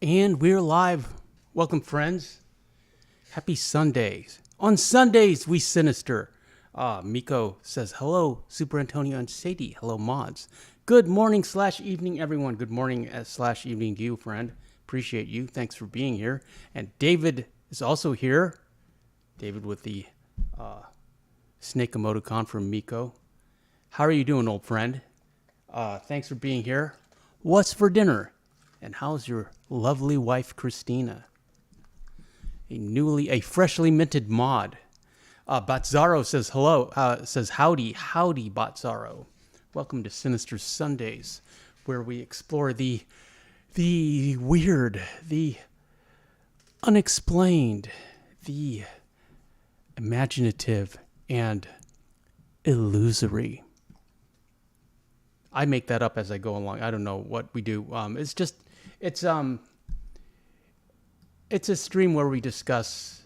And we're live. Welcome, friends. Happy Sundays. On Sundays, we Sinister. Miko says, hello, superantonio and Sadie. Hello, mods. Good morning / evening, everyone. Good morning / evening to you, friend. Appreciate you. Thanks for being here. And David is also here. David with the snake emoticon from Miko. How are you doing, old friend? Thanks for being here. What's for dinner? And how's your lovely wife, Christina? A freshly minted mod. Batzaro says hello, says howdy, Batzaro. Welcome to Sinister Sundays, where we explore the weird, the unexplained, the imaginative, and illusory. I make that up as I go along. I don't know what we do. It's a stream where we discuss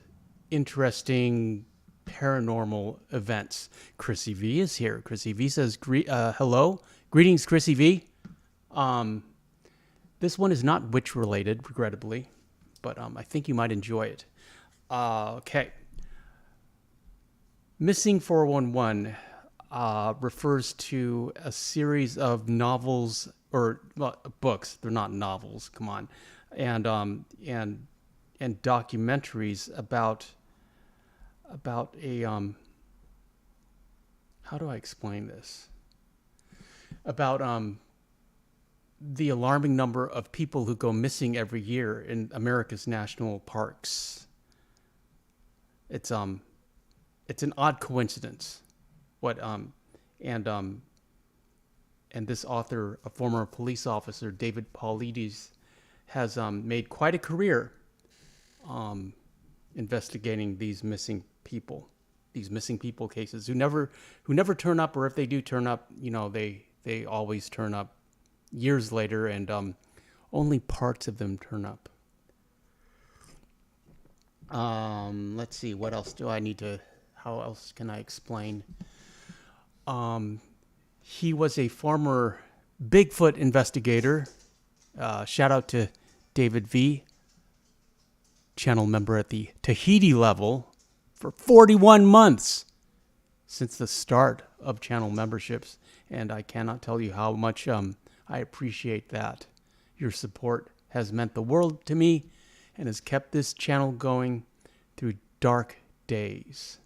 interesting paranormal events. Chrissy V is here. Chrissy V says, hello. Greetings, Chrissy V. This one is not witch related, regrettably, but I think you might enjoy it. Okay. Missing 411 refers to a series of novels or books. They're not novels. Come on, and documentaries about a how do I explain this? About the alarming number of people who go missing every year in America's national parks. It's an odd coincidence. And this author, a former police officer, David Paulides, has made quite a career investigating these missing people cases who never turn up, or if they do turn up, they always turn up years later, and only parts of them turn up. Let's see, what else do I need to? How else can I explain? He was a former Bigfoot investigator. Shout out to David V, channel member at the Tahiti level for 41 months since the start of channel memberships. And I cannot tell you how much I appreciate that. Your support has meant the world to me and has kept this channel going through dark days.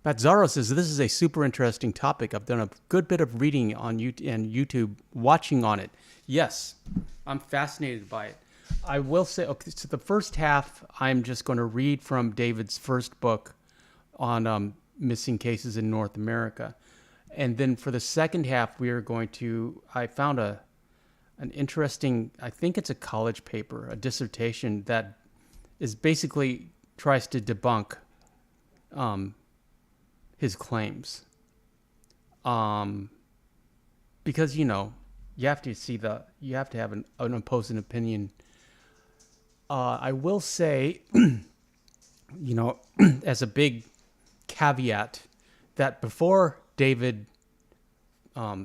Batzaro says, this is a super interesting topic. I've done a good bit of reading on YouTube, watching on it. Yes, I'm fascinated by it. I will say, okay, so the first half, I'm just going to read from David's first book on missing cases in North America. And then for the second half, I found an interesting, I think it's a college paper, a dissertation that is basically tries to debunk his claims, because you have to have an opposing opinion. I will say, as a big caveat, that before David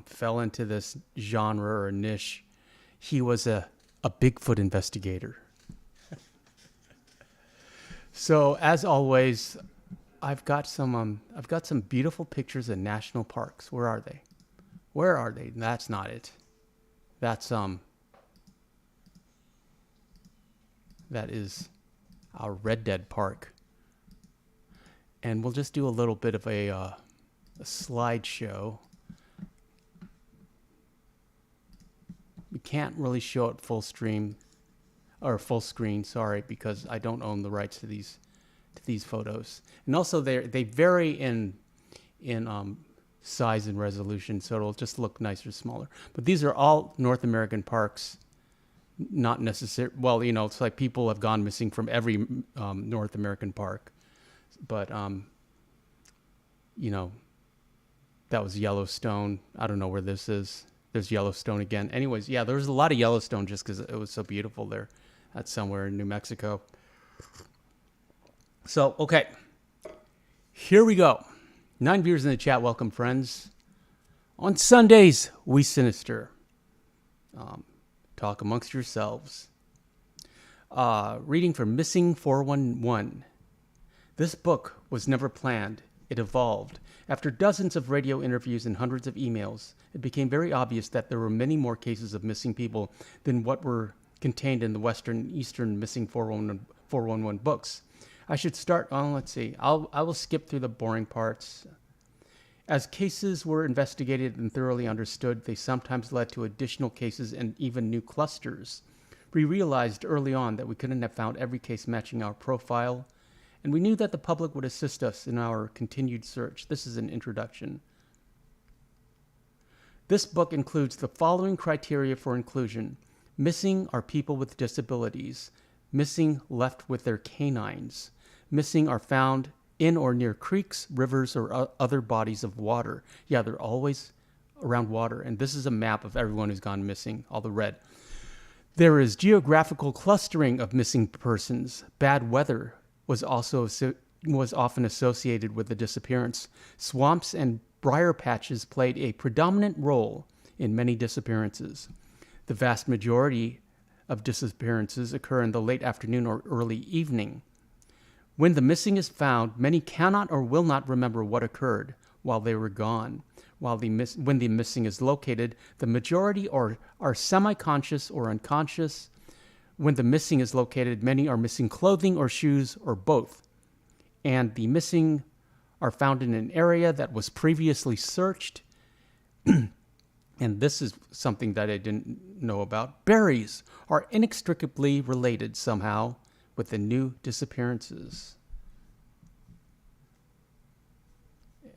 fell into this genre or niche, he was a Bigfoot investigator. So as always, I've got some beautiful pictures of national parks. Where are they? That's not it. That is our Red Dead Park. And we'll just do a little bit of a slideshow. We can't really show it full screen, sorry, because I don't own the rights to these photos. And also they vary in size and resolution, so it'll just look nicer, smaller. But these are all North American parks, not necessarily. Well, it's like people have gone missing from every North American park, but that was Yellowstone. I don't know where this is. There's Yellowstone again. Anyways, yeah, there was a lot of Yellowstone just because it was so beautiful there. That's somewhere in New Mexico. So, okay, here we go. 9 viewers in the chat. Welcome, friends. On Sundays, we Sinister. Talk amongst yourselves. Reading from Missing 411. This book was never planned. It evolved. After dozens of radio interviews and hundreds of emails, it became very obvious that there were many more cases of missing people than what were contained in the Western and Eastern Missing 411 books. I should start on, let's see, I will skip through the boring parts. As cases were investigated and thoroughly understood, they sometimes led to additional cases and even new clusters. We realized early on that we couldn't have found every case matching our profile, and we knew that the public would assist us in our continued search. This is an introduction. This book includes the following criteria for inclusion. Missing are people with disabilities. Missing left with their canines. Missing are found in or near creeks, rivers, or other bodies of water. Yeah, they're always around water. And this is a map of everyone who's gone missing, all the red. There is geographical clustering of missing persons. Bad weather was often associated with the disappearance. Swamps and briar patches played a predominant role in many disappearances. The vast majority of disappearances occur in the late afternoon or early evening. When the missing is found, many cannot or will not remember what occurred while they were gone. When the missing is located, the majority are semi-conscious or unconscious. When the missing is located, many are missing clothing or shoes or both. And the missing are found in an area that was previously searched. And this is something that I didn't know about. Berries are inextricably related somehow with the new disappearances. Yeah.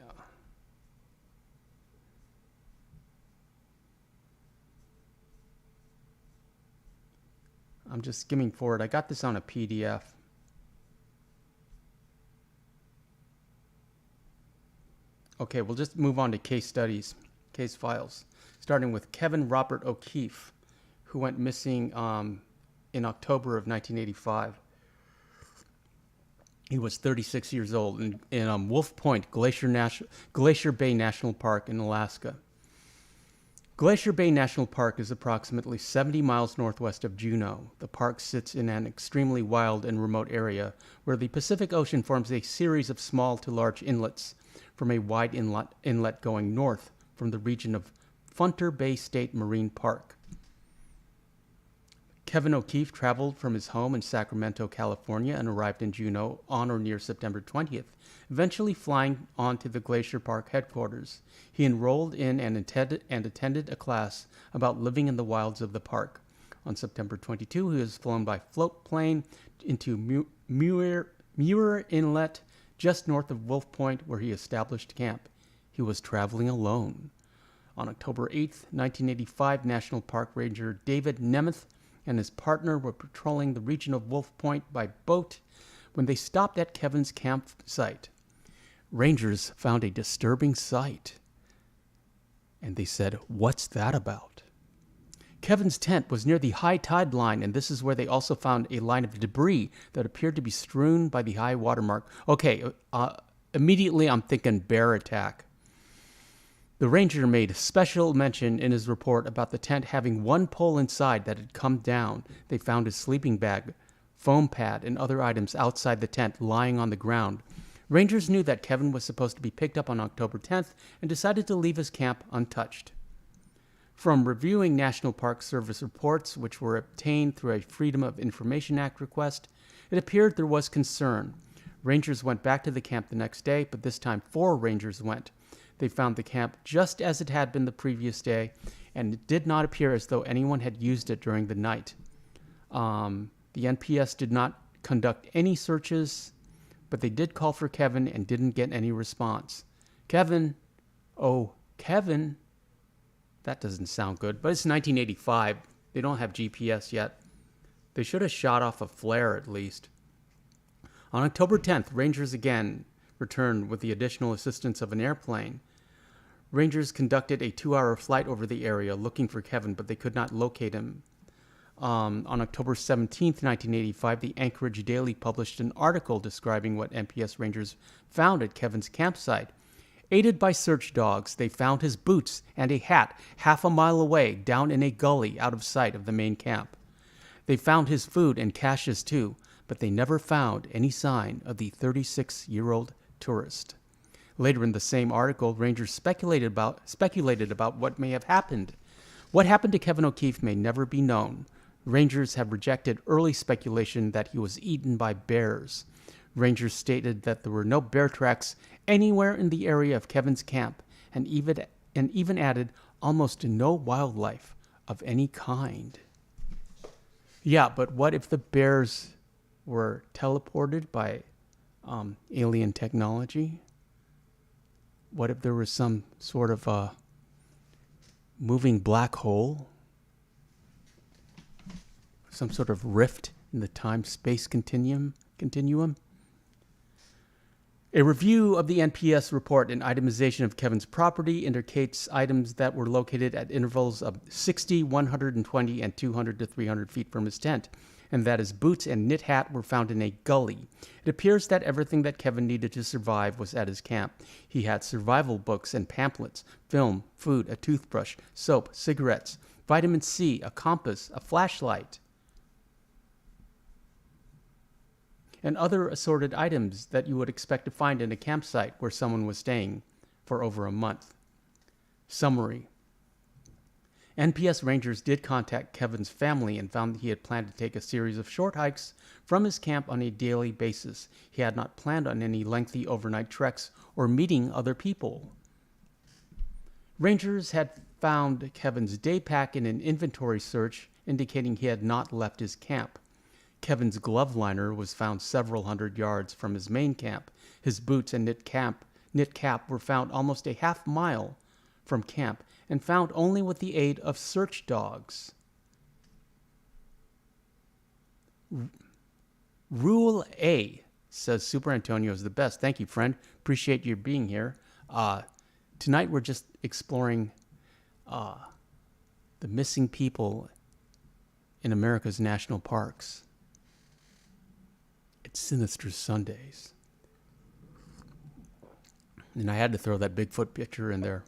I'm just skimming forward. I got this on a PDF. Okay, we'll just move on to case studies, case files, starting with Kevin Robert O'Keefe, who went missing in October of 1985. He was 36 years old in Wolf Point, Glacier Bay National Park in Alaska. Glacier Bay National Park is approximately 70 miles northwest of Juneau. The park sits in an extremely wild and remote area where the Pacific Ocean forms a series of small to large inlets from a wide inlet going north from the region of Funter Bay State Marine Park. Kevin O'Keefe traveled from his home in Sacramento, California, and arrived in Juneau on or near September 20th, eventually flying on to the Glacier Park headquarters. He enrolled in and attended a class about living in the wilds of the park. On September 22, he was flown by float plane into Muir Inlet, just north of Wolf Point, where he established camp. He was traveling alone. On October 8th, 1985, National Park Ranger David Nemeth and his partner were patrolling the region of Wolf Point by boat when they stopped at Kevin's campsite. Rangers found a disturbing sight, and they said, "What's that about?" Kevin's tent was near the high tide line, and this is where they also found a line of debris that appeared to be strewn by the high water mark. Okay, immediately I'm thinking bear attack. The ranger made special mention in his report about the tent having one pole inside that had come down. They found his sleeping bag, foam pad, and other items outside the tent lying on the ground. Rangers knew that Kevin was supposed to be picked up on October 10th and decided to leave his camp untouched. From reviewing National Park Service reports, which were obtained through a Freedom of Information Act request, it appeared there was concern. Rangers went back to the camp the next day, but this time 4 rangers went. They found the camp just as it had been the previous day, and it did not appear as though anyone had used it during the night. The NPS did not conduct any searches, but they did call for Kevin and didn't get any response. Kevin, oh, Kevin, that doesn't sound good, but it's 1985. They don't have GPS yet. They should have shot off a flare at least. On October 10th, Rangers again returned with the additional assistance of an airplane. Rangers conducted a 2-hour flight over the area looking for Kevin, but they could not locate him. On October 17th, 1985, the Anchorage Daily published an article describing what NPS Rangers found at Kevin's campsite. Aided by search dogs, they found his boots and a hat half a mile away down in a gully out of sight of the main camp. They found his food and caches too, but they never found any sign of the 36-year-old tourist. Later in the same article, rangers speculated about what may have happened. What happened to Kevin O'Keefe may never be known. Rangers have rejected early speculation that he was eaten by bears. Rangers stated that there were no bear tracks anywhere in the area of Kevin's camp, and even added almost no wildlife of any kind. Yeah, but what if the bears were teleported by alien technology? What if there was some sort of a moving black hole? Some sort of rift in the time-space continuum? A review of the NPS report and itemization of Kevin's property indicates items that were located at intervals of 60, 120, and 200 to 300 feet from his tent, and that his boots and knit hat were found in a gully. It appears that everything that Kevin needed to survive was at his camp. He had survival books and pamphlets, film, food, a toothbrush, soap, cigarettes, vitamin C, a compass, a flashlight, and other assorted items that you would expect to find in a campsite where someone was staying for over a month. Summary. NPS Rangers did contact Kevin's family and found that he had planned to take a series of short hikes from his camp on a daily basis. He had not planned on any lengthy overnight treks or meeting other people. Rangers had found Kevin's day pack in an inventory search, indicating he had not left his camp. Kevin's glove liner was found several hundred yards from his main camp. His boots and knit cap were found almost a half mile from camp and found only with the aid of search dogs. Rule A says Super Antonio is the best. Thank you, friend. Appreciate you being here. Tonight we're just exploring the missing people in America's national parks. It's Sinister Sundays. And I had to throw that Bigfoot picture in there.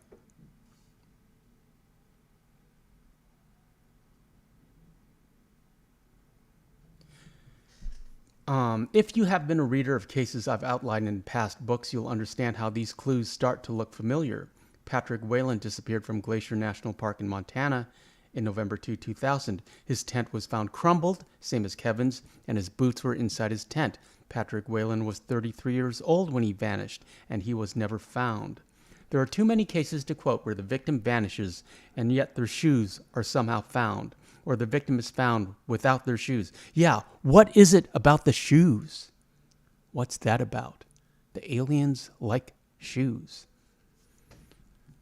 If you have been a reader of cases I've outlined in past books, you'll understand how these clues start to look familiar. Patrick Whalen disappeared from Glacier National Park in Montana in November 2000. His tent was found crumbled, same as Kevin's, and his boots were inside his tent. Patrick Whalen was 33 years old when he vanished, and he was never found. There are too many cases to quote where the victim vanishes, and yet their shoes are somehow found, or the victim is found without their shoes. Yeah, what is it about the shoes? What's that about? The aliens like shoes.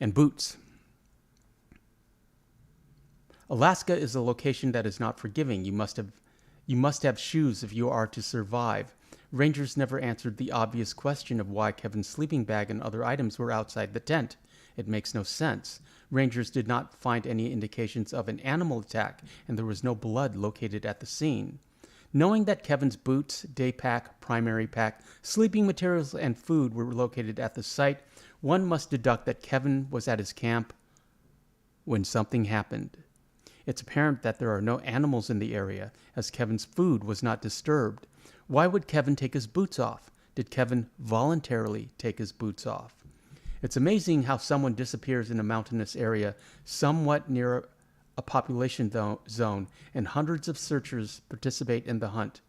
And boots. Alaska is a location that is not forgiving. You must have shoes if you are to survive. Rangers never answered the obvious question of why Kevin's sleeping bag and other items were outside the tent. It makes no sense. Rangers did not find any indications of an animal attack, and there was no blood located at the scene. Knowing that Kevin's boots, day pack, primary pack, sleeping materials, and food were located at the site, one must deduct that Kevin was at his camp when something happened. It's apparent that there are no animals in the area, as Kevin's food was not disturbed. Why would Kevin take his boots off? Did Kevin voluntarily take his boots off? It's amazing how someone disappears in a mountainous area somewhat near a population zone, and hundreds of searchers participate in the hunt.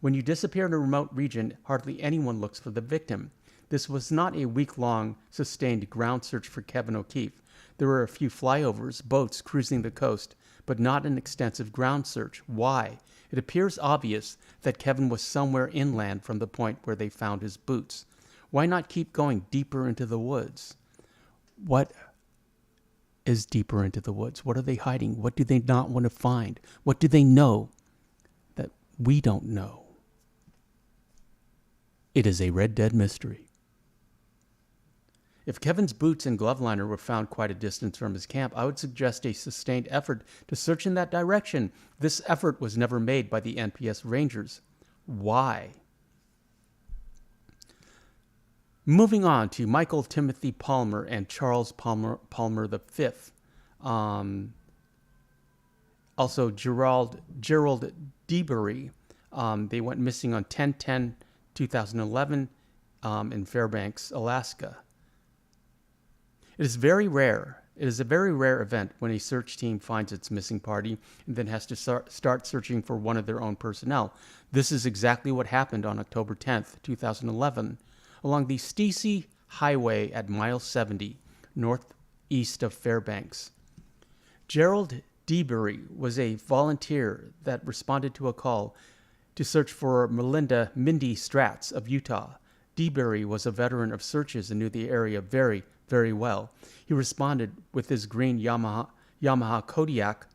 When you disappear in a remote region, hardly anyone looks for the victim. This was not a week-long, sustained ground search for Kevin O'Keefe. There were a few flyovers, boats cruising the coast, but not an extensive ground search. Why? It appears obvious that Kevin was somewhere inland from the point where they found his boots. Why not keep going deeper into the woods? What is deeper into the woods? What are they hiding? What do they not want to find? What do they know that we don't know? It is a Red Dead mystery. If Kevin's boots and glove liner were found quite a distance from his camp, I would suggest a sustained effort to search in that direction. This effort was never made by the NPS Rangers. Why? Moving on to Michael Timothy Palmer and Charles Palmer V. Also, Gerald DeBerry. They went missing on 10/10/2011 in Fairbanks, Alaska. It is very rare. It is a very rare event when a search team finds its missing party and then has to start searching for one of their own personnel. This is exactly what happened on October 10th, 2011, along the Stacey Highway at mile 70, northeast of Fairbanks. Gerald DeBerry was a volunteer that responded to a call to search for Mindy Stratz of Utah. DeBerry was a veteran of searches and knew the area very, very well. He responded with his green Yamaha Kodiak,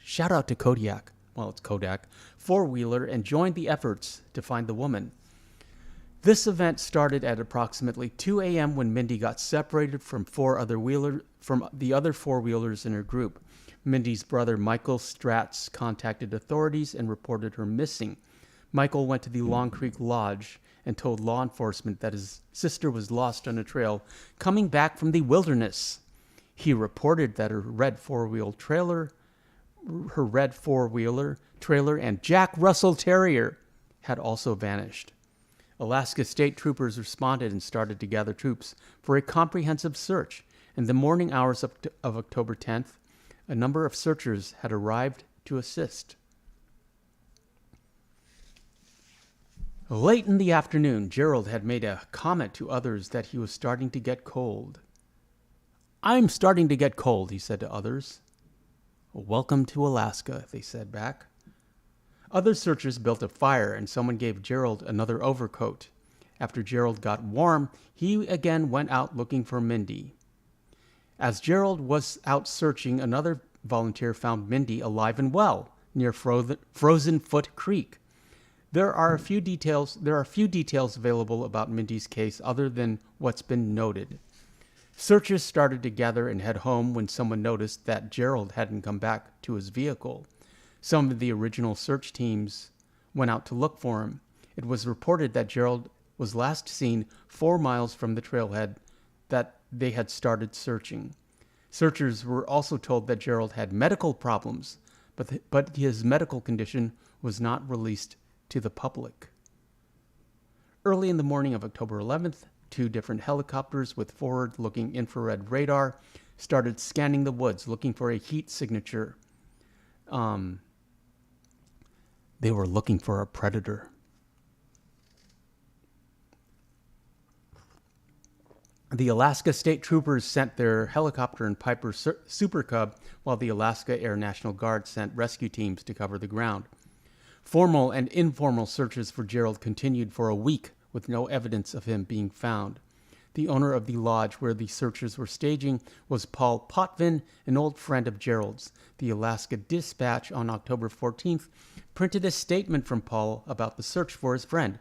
shout out to Kodiak, well, it's Kodak, four-wheeler, and joined the efforts to find the woman. This event started at approximately 2 a.m. when Mindy got separated from the other four-wheelers in her group. Mindy's brother Michael Stratz contacted authorities and reported her missing. Michael went to the Long Creek Lodge and told law enforcement that his sister was lost on a trail coming back from the wilderness. He reported that her red four-wheeler trailer, and Jack Russell Terrier had also vanished. Alaska State Troopers responded and started to gather troops for a comprehensive search. In the morning hours of October 10th, a number of searchers had arrived to assist. Late in the afternoon, Gerald had made a comment to others that he was starting to get cold. "I'm starting to get cold," he said to others. "Welcome to Alaska," they said back. Other searchers built a fire, and someone gave Gerald another overcoat. After Gerald got warm, he again went out looking for Mindy. As Gerald was out searching, another volunteer found Mindy alive and well near Frozen Foot Creek. There are few details available about Mindy's case other than what's been noted. Searchers started to gather and head home when someone noticed that Gerald hadn't come back to his vehicle. Some of the original search teams went out to look for him. It was reported that Gerald was last seen 4 miles from the trailhead that they had started searching. Searchers were also told that Gerald had medical problems, but his medical condition was not released to the public. Early in the morning of October 11th, 2 different helicopters with forward-looking infrared radar started scanning the woods looking for a heat signature. They were looking for a predator. The Alaska State Troopers sent their helicopter and Piper Super Cub, while the Alaska Air National Guard sent rescue teams to cover the ground. Formal and informal searches for Gerald continued for a week with no evidence of him being found. The owner of the lodge where the searchers were staging was Paul Potvin, an old friend of Gerald's. The Alaska Dispatch on October 14th printed a statement from Paul about the search for his friend.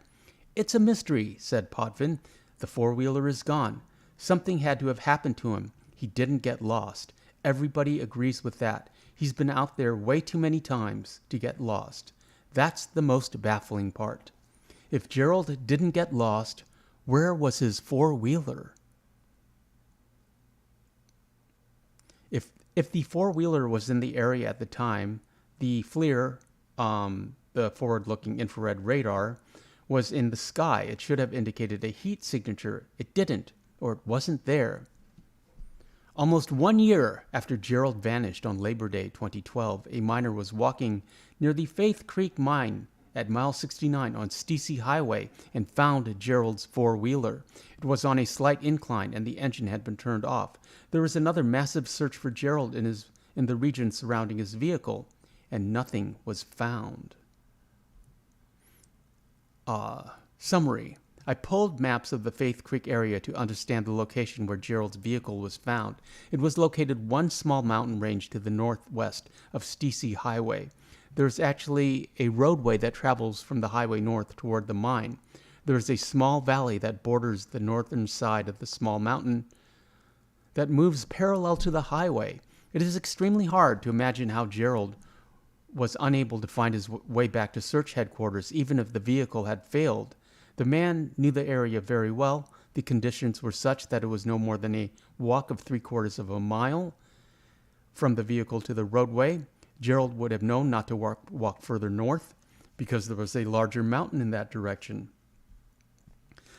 "It's a mystery," said Potvin. "The four-wheeler is gone. Something had to have happened to him. He didn't get lost. Everybody agrees with that. He's been out there way too many times to get lost. That's the most baffling part. If Gerald didn't get lost, where was his four-wheeler? If the four-wheeler was in the area at the time, the FLIR, the forward-looking infrared radar, was in the sky. It should have indicated a heat signature. It didn't, or it wasn't there." Almost 1 year after Gerald vanished on Labor Day 2012, a miner was walking near the Faith Creek mine at mile 69 on Stacey Highway and found Gerald's four-wheeler. It was on a slight incline and the engine had been turned off. There was another massive search for Gerald in the region surrounding his vehicle, and nothing was found. Summary. I pulled maps of the Faith Creek area to understand the location where Gerald's vehicle was found. It was located one small mountain range to the northwest of Stacey Highway. There's actually a roadway that travels from the highway north toward the mine. There is a small valley that borders the northern side of the small mountain that moves parallel to the highway. It is extremely hard to imagine how Gerald was unable to find his way back to search headquarters, even if the vehicle had failed. The man knew the area very well. The conditions were such that it was no more than a walk of 3/4 of a mile from the vehicle to the roadway. Gerald would have known not to walk further north because there was a larger mountain in that direction.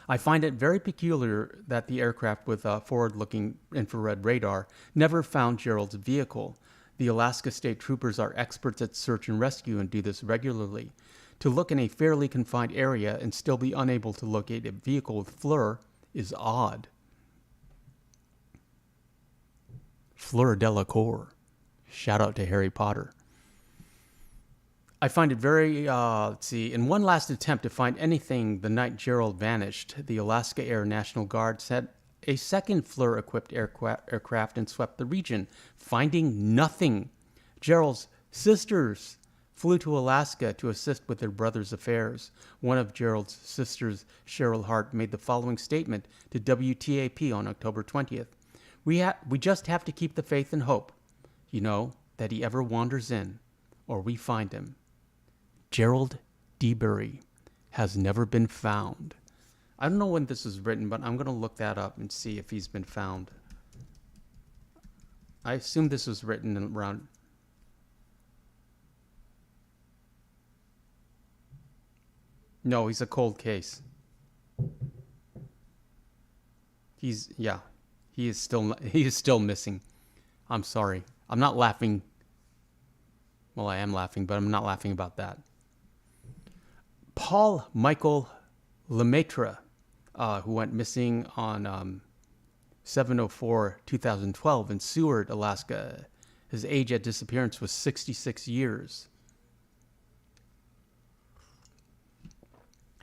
I find it very peculiar that the aircraft with a forward-looking infrared radar never found Gerald's vehicle. The Alaska State Troopers are experts at search and rescue and do this regularly. To look in a fairly confined area and still be unable to locate a vehicle with FLIR is odd. Fleur Delacour. Shout out to Harry Potter. I find it very, in one last attempt to find anything the night Gerald vanished, the Alaska Air National Guard sent a second FLIR-equipped aircraft and swept the region, finding nothing. Gerald's sisters flew to Alaska to assist with their brother's affairs. One of Gerald's sisters, Cheryl Hart, made the following statement to WTAP on October 20th. We just have to keep the faith and hope, that he ever wanders in, or we find him. Gerald DeBury has never been found. I don't know when this was written, but I'm going to look that up and see if he's been found. I assume this was written around... No, he's a cold case. He is still missing. I'm sorry. I'm not laughing. Well, I am laughing, but I'm not laughing about that. Paul Michael Lemaitre, who went missing on 7/04/2012 in Seward, Alaska. His age at disappearance was 66 years.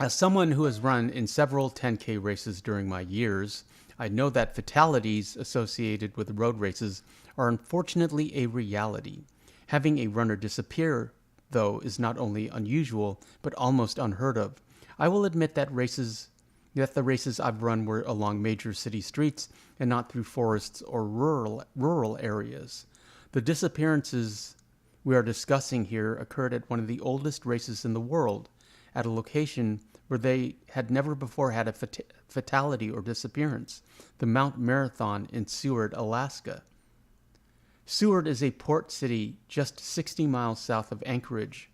As someone who has run in several 10K races during my years, I know that fatalities associated with road races are unfortunately a reality. Having a runner disappear, though, is not only unusual, but almost unheard of. I will admit that the races I've run were along major city streets and not through forests or rural areas. The disappearances we are discussing here occurred at one of the oldest races in the world, at a location where they had never before had a fatality or disappearance, the Mount Marathon in Seward, Alaska. Seward is a port city just 60 miles south of Anchorage.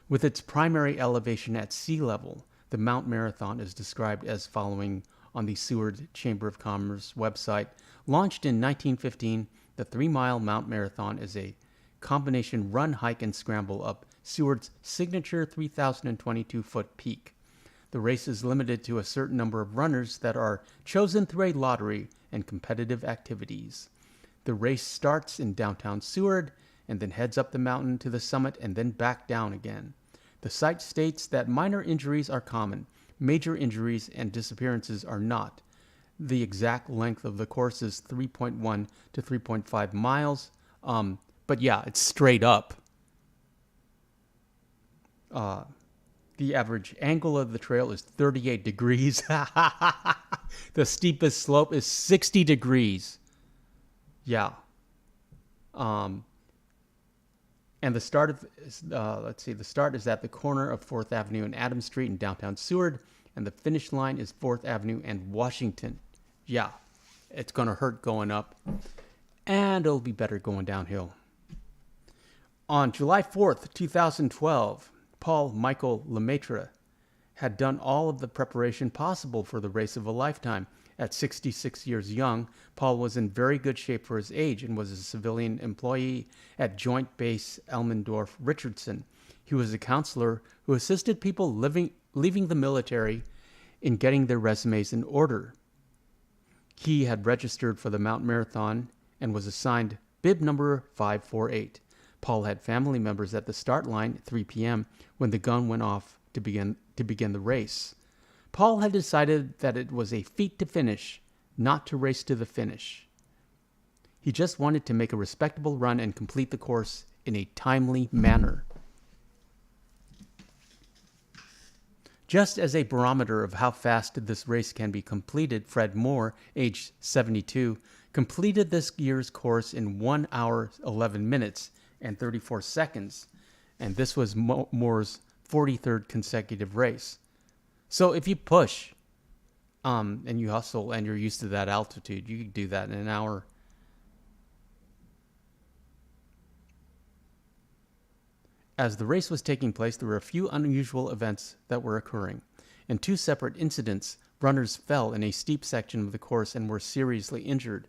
With its primary elevation at sea level, the Mount Marathon is described as following on the Seward Chamber of Commerce website. Launched in 1915, the 3-mile Mount Marathon is a combination run, hike, and scramble up Seward's signature 3,022-foot peak. The race is limited to a certain number of runners that are chosen through a lottery and competitive activities. The race starts in downtown Seward and then heads up the mountain to the summit and then back down again. The site states that minor injuries are common. Major injuries and disappearances are not. The exact length of the course is 3.1 to 3.5 miles. But yeah, it's straight up. The average angle of the trail is 38 degrees. The steepest slope is 60 degrees. Yeah. And the start the start is at the corner of 4th Avenue and Adams Street in downtown Seward, and the finish line is 4th Avenue and Washington. Yeah, it's going to hurt going up, and it'll be better going downhill. On July 4th, 2012, Paul Michael Lemaitre had done all of the preparation possible for the race of a lifetime. At 66 years young, Paul was in very good shape for his age and was a civilian employee at Joint Base Elmendorf-Richardson. He was a counselor who assisted people leaving the military in getting their resumes in order. He had registered for the Mount Marathon and was assigned bib number 548. Paul had family members at the start line at 3 p.m. when the gun went off to begin the race. Paul had decided that it was a feat to finish, not to race to the finish. He just wanted to make a respectable run and complete the course in a timely manner. Just as a barometer of how fast this race can be completed, Fred Moore, age 72, completed this year's course in 1 hour, 11 minutes, and 34 seconds, and this was Moore's 43rd consecutive race. So if you push and you hustle and you're used to that altitude, you could do that in an hour. As the race was taking place, there were a few unusual events that were occurring. In two separate incidents, runners fell in a steep section of the course and were seriously injured.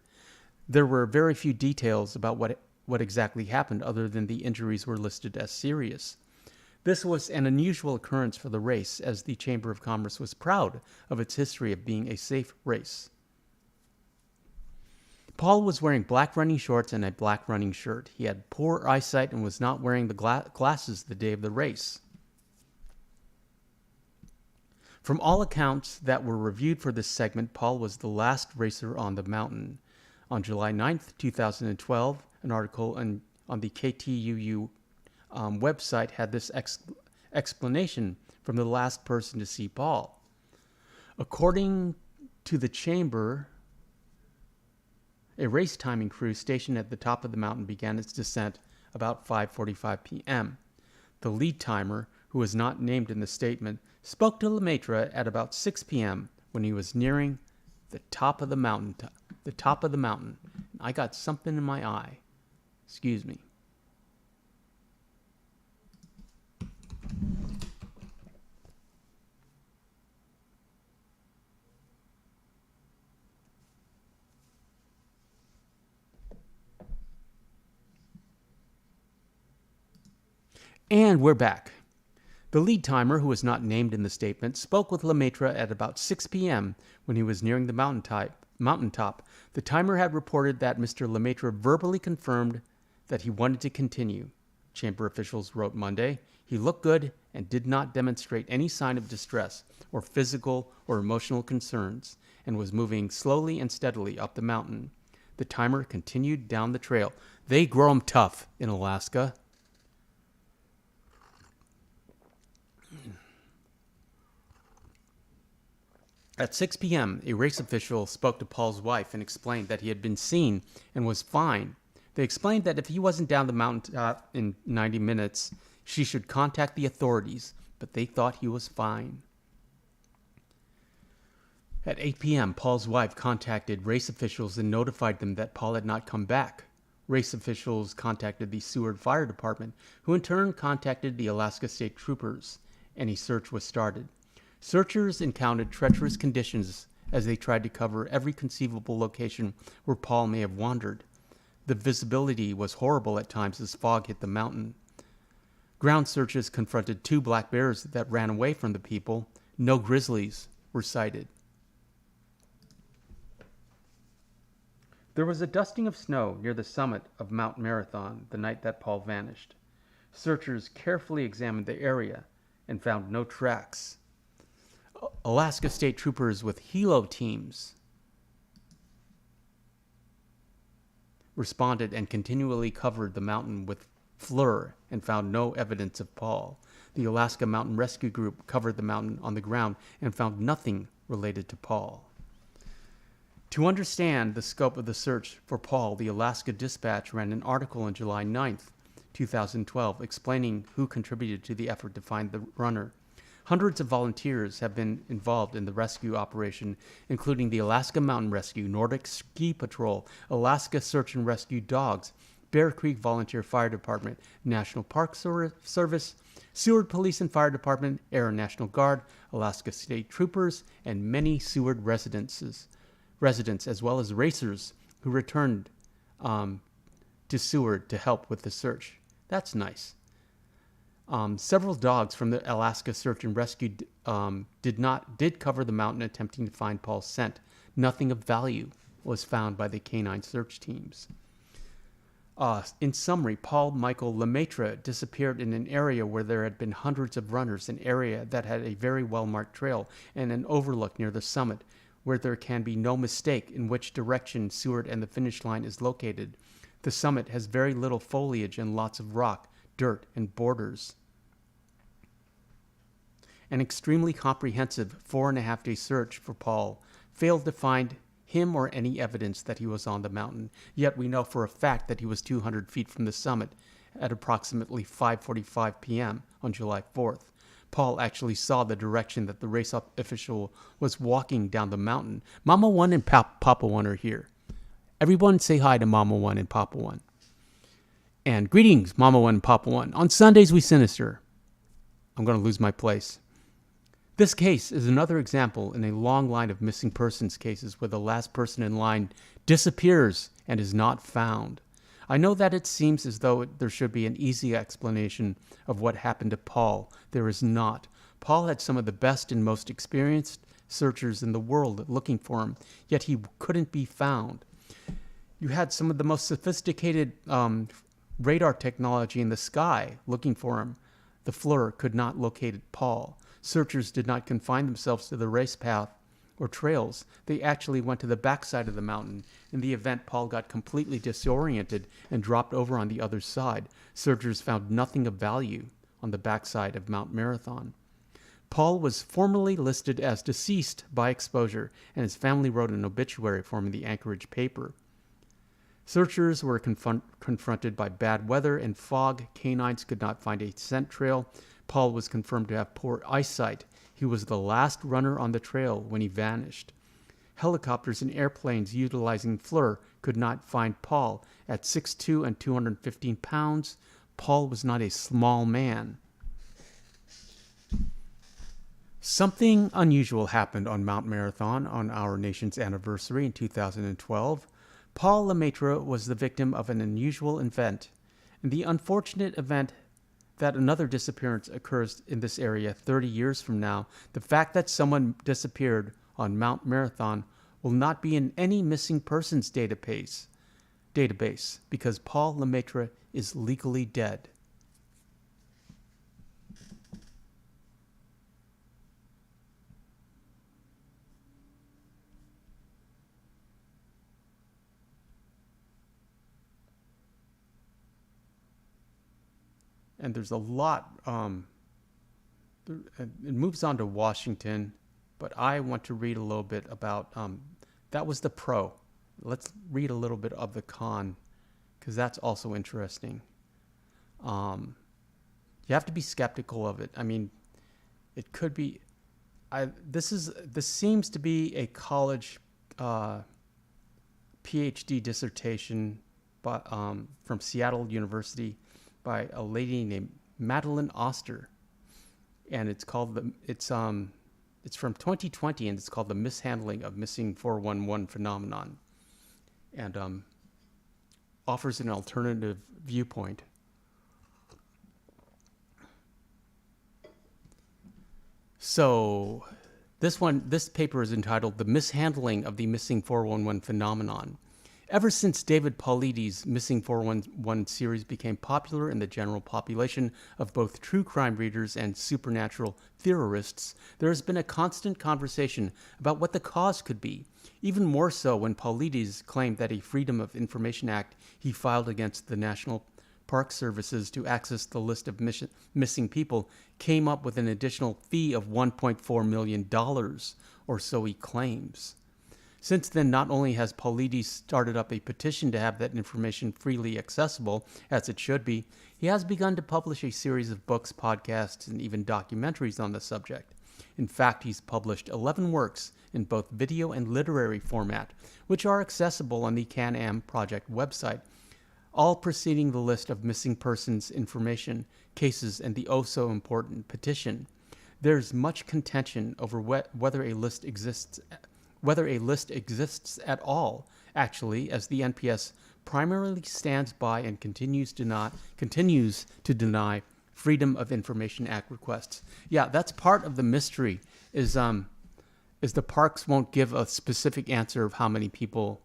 There were very few details about what exactly happened other than the injuries were listed as serious. This was an unusual occurrence for the race, as the Chamber of Commerce was proud of its history of being a safe race. Paul was wearing black running shorts and a black running shirt. He had poor eyesight and was not wearing the glasses the day of the race. From all accounts that were reviewed for this segment, Paul was the last racer on the mountain. On July 9th, 2012, an article on the KTUU website had this explanation from the last person to see Paul. According to the chamber, a race timing crew stationed at the top of the mountain began its descent about 5:45 p.m. The lead timer, who was not named in the statement, spoke to Lemaitre at about 6 p.m. when he was nearing the top of the mountain. I got something in my eye. Excuse me. And we're back. The lead timer, who was not named in the statement, spoke with Lemaitre at about 6 p.m. when he was nearing the mountaintop. The timer had reported that Mr. Lemaitre verbally confirmed that he wanted to continue. Chamber officials wrote Monday. He looked good and did not demonstrate any sign of distress or physical or emotional concerns and was moving slowly and steadily up the mountain. The timer continued down the trail. They grow 'em tough in Alaska. At 6 p.m., a race official spoke to Paul's wife and explained that he had been seen and was fine. They explained that if he wasn't down the mountaintop in 90 minutes, she should contact the authorities, but they thought he was fine. At 8 p.m., Paul's wife contacted race officials and notified them that Paul had not come back. Race officials contacted the Seward Fire Department, who in turn contacted the Alaska State Troopers, and a search was started. Searchers encountered treacherous conditions as they tried to cover every conceivable location where Paul may have wandered. The visibility was horrible at times as fog hit the mountain. Ground searches confronted 2 black bears that ran away from the people. No grizzlies were sighted. There was a dusting of snow near the summit of Mount Marathon the night that Paul vanished. Searchers carefully examined the area and found no tracks. Alaska State Troopers with helo teams responded and continually covered the mountain with FLIR and found no evidence of Paul. The Alaska Mountain Rescue Group covered the mountain on the ground and found nothing related to Paul. To understand the scope of the search for Paul, the Alaska Dispatch ran an article on July 9th, 2012, explaining who contributed to the effort to find the runner. Hundreds of volunteers have been involved in the rescue operation, including the Alaska Mountain Rescue, Nordic Ski Patrol, Alaska Search and Rescue Dogs, Bear Creek Volunteer Fire Department, National Park Service, Seward Police and Fire Department, Air National Guard, Alaska State Troopers, and many Seward residents, as well as racers who returned to Seward to help with the search. That's nice. Several dogs from the Alaska Search and Rescue did cover the mountain attempting to find Paul's scent. Nothing of value was found by the canine search teams. In summary, Paul Michael Lemaitre disappeared in an area where there had been hundreds of runners, an area that had a very well-marked trail and an overlook near the summit, where there can be no mistake in which direction Seward and the finish line is located. The summit has very little foliage and lots of rock, dirt, and borders. An extremely comprehensive 4.5-day search for Paul failed to find him or any evidence that he was on the mountain, yet we know for a fact that he was 200 feet from the summit at approximately 5:45 p.m. on July 4th. Paul actually saw the direction that the race official was walking down the mountain. Mama 1 and Papa 1 are here. Everyone say hi to Mama 1 and Papa 1. And greetings, Mama 1 and Papa 1. On Sundays, we Sinister. I'm going to lose my place. This case is another example in a long line of missing persons cases where the last person in line disappears and is not found. I know that it seems as though there should be an easy explanation of what happened to Paul. There is not. Paul had some of the best and most experienced searchers in the world looking for him, yet he couldn't be found. You had some of the most sophisticated radar technology in the sky looking for him. The FLIR could not locate Paul. Searchers did not confine themselves to the race path or trails. They actually went to the backside of the mountain. In the event, Paul got completely disoriented and dropped over on the other side. Searchers found nothing of value on the backside of Mount Marathon. Paul was formally listed as deceased by exposure, and his family wrote an obituary for him in the Anchorage paper. Searchers were confronted by bad weather and fog. Canines could not find a scent trail. Paul was confirmed to have poor eyesight. He was the last runner on the trail when he vanished. Helicopters and airplanes utilizing FLIR could not find Paul. At 6'2" and 215 pounds, Paul was not a small man. Something unusual happened on Mount Marathon on our nation's anniversary in 2012. Paul Lemaitre was the victim of an unusual event. In the unfortunate event that another disappearance occurs in this area 30 years from now, the fact that someone disappeared on Mount Marathon will not be in any missing persons database because Paul Lemaitre is legally dead. And there's a lot, it moves on to Washington, but I want to read a little bit about, that was the pro. Let's read a little bit of the con, because that's also interesting. You have to be skeptical of it. I mean, it could be, this seems to be a college PhD dissertation from Seattle University by a lady named Madeline Oster, and it's from 2020, and it's called The Mishandling of Missing 411 Phenomenon, and offers an alternative viewpoint. So this paper is entitled The Mishandling of the Missing 411 Phenomenon. Ever since David Paulides' Missing 411 series became popular in the general population of both true crime readers and supernatural theorists, there has been a constant conversation about what the cause could be. Even more so when Paulides claimed that a Freedom of Information Act he filed against the National Park Services to access the list of missing people came up with an additional fee of $1.4 million, or so he claims. Since then, not only has Paulides started up a petition to have that information freely accessible, as it should be, he has begun to publish a series of books, podcasts, and even documentaries on the subject. In fact, he's published 11 works in both video and literary format, which are accessible on the Can-Am Project website, all preceding the list of missing persons information, cases, and the oh-so-important petition. There's much contention over whether a list exists at all, actually, as the NPS primarily stands by and continues to deny Freedom of Information Act requests. Yeah, that's part of the mystery, is the parks won't give a specific answer of how many people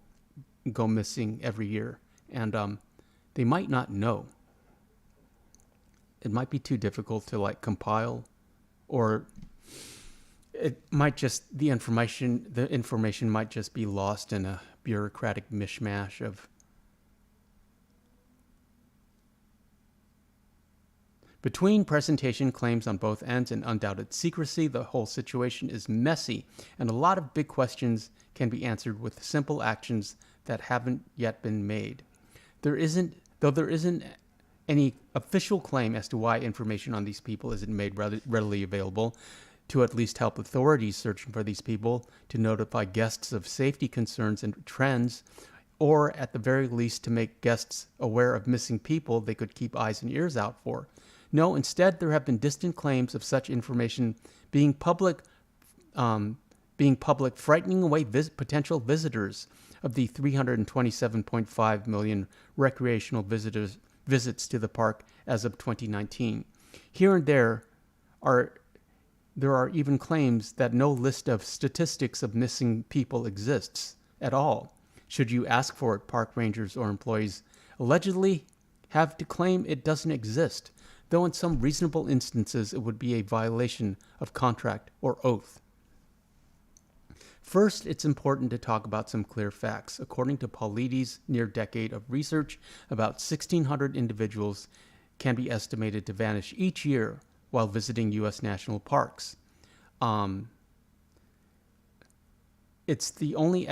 go missing every year, and they might not know. It might be too difficult to compile, or it might just, the information might just be lost in a bureaucratic mishmash of. Between presentation claims on both ends and undoubted secrecy, the whole situation is messy, and a lot of big questions can be answered with simple actions that haven't yet been made. There isn't any official claim as to why information on these people isn't made readily available, to at least help authorities searching for these people, to notify guests of safety concerns and trends, or at the very least to make guests aware of missing people they could keep eyes and ears out for. No, instead there have been distant claims of such information being public, frightening away potential visitors of the 327.5 million recreational visits to the park as of 2019. Here and there are even claims that no list of statistics of missing people exists at all. Should you ask for it, park rangers or employees allegedly have to claim it doesn't exist, though in some reasonable instances it would be a violation of contract or oath. First, it's important to talk about some clear facts. According to Paulides' near-decade of research, about 1,600 individuals can be estimated to vanish each year while visiting U.S. national parks. It's the only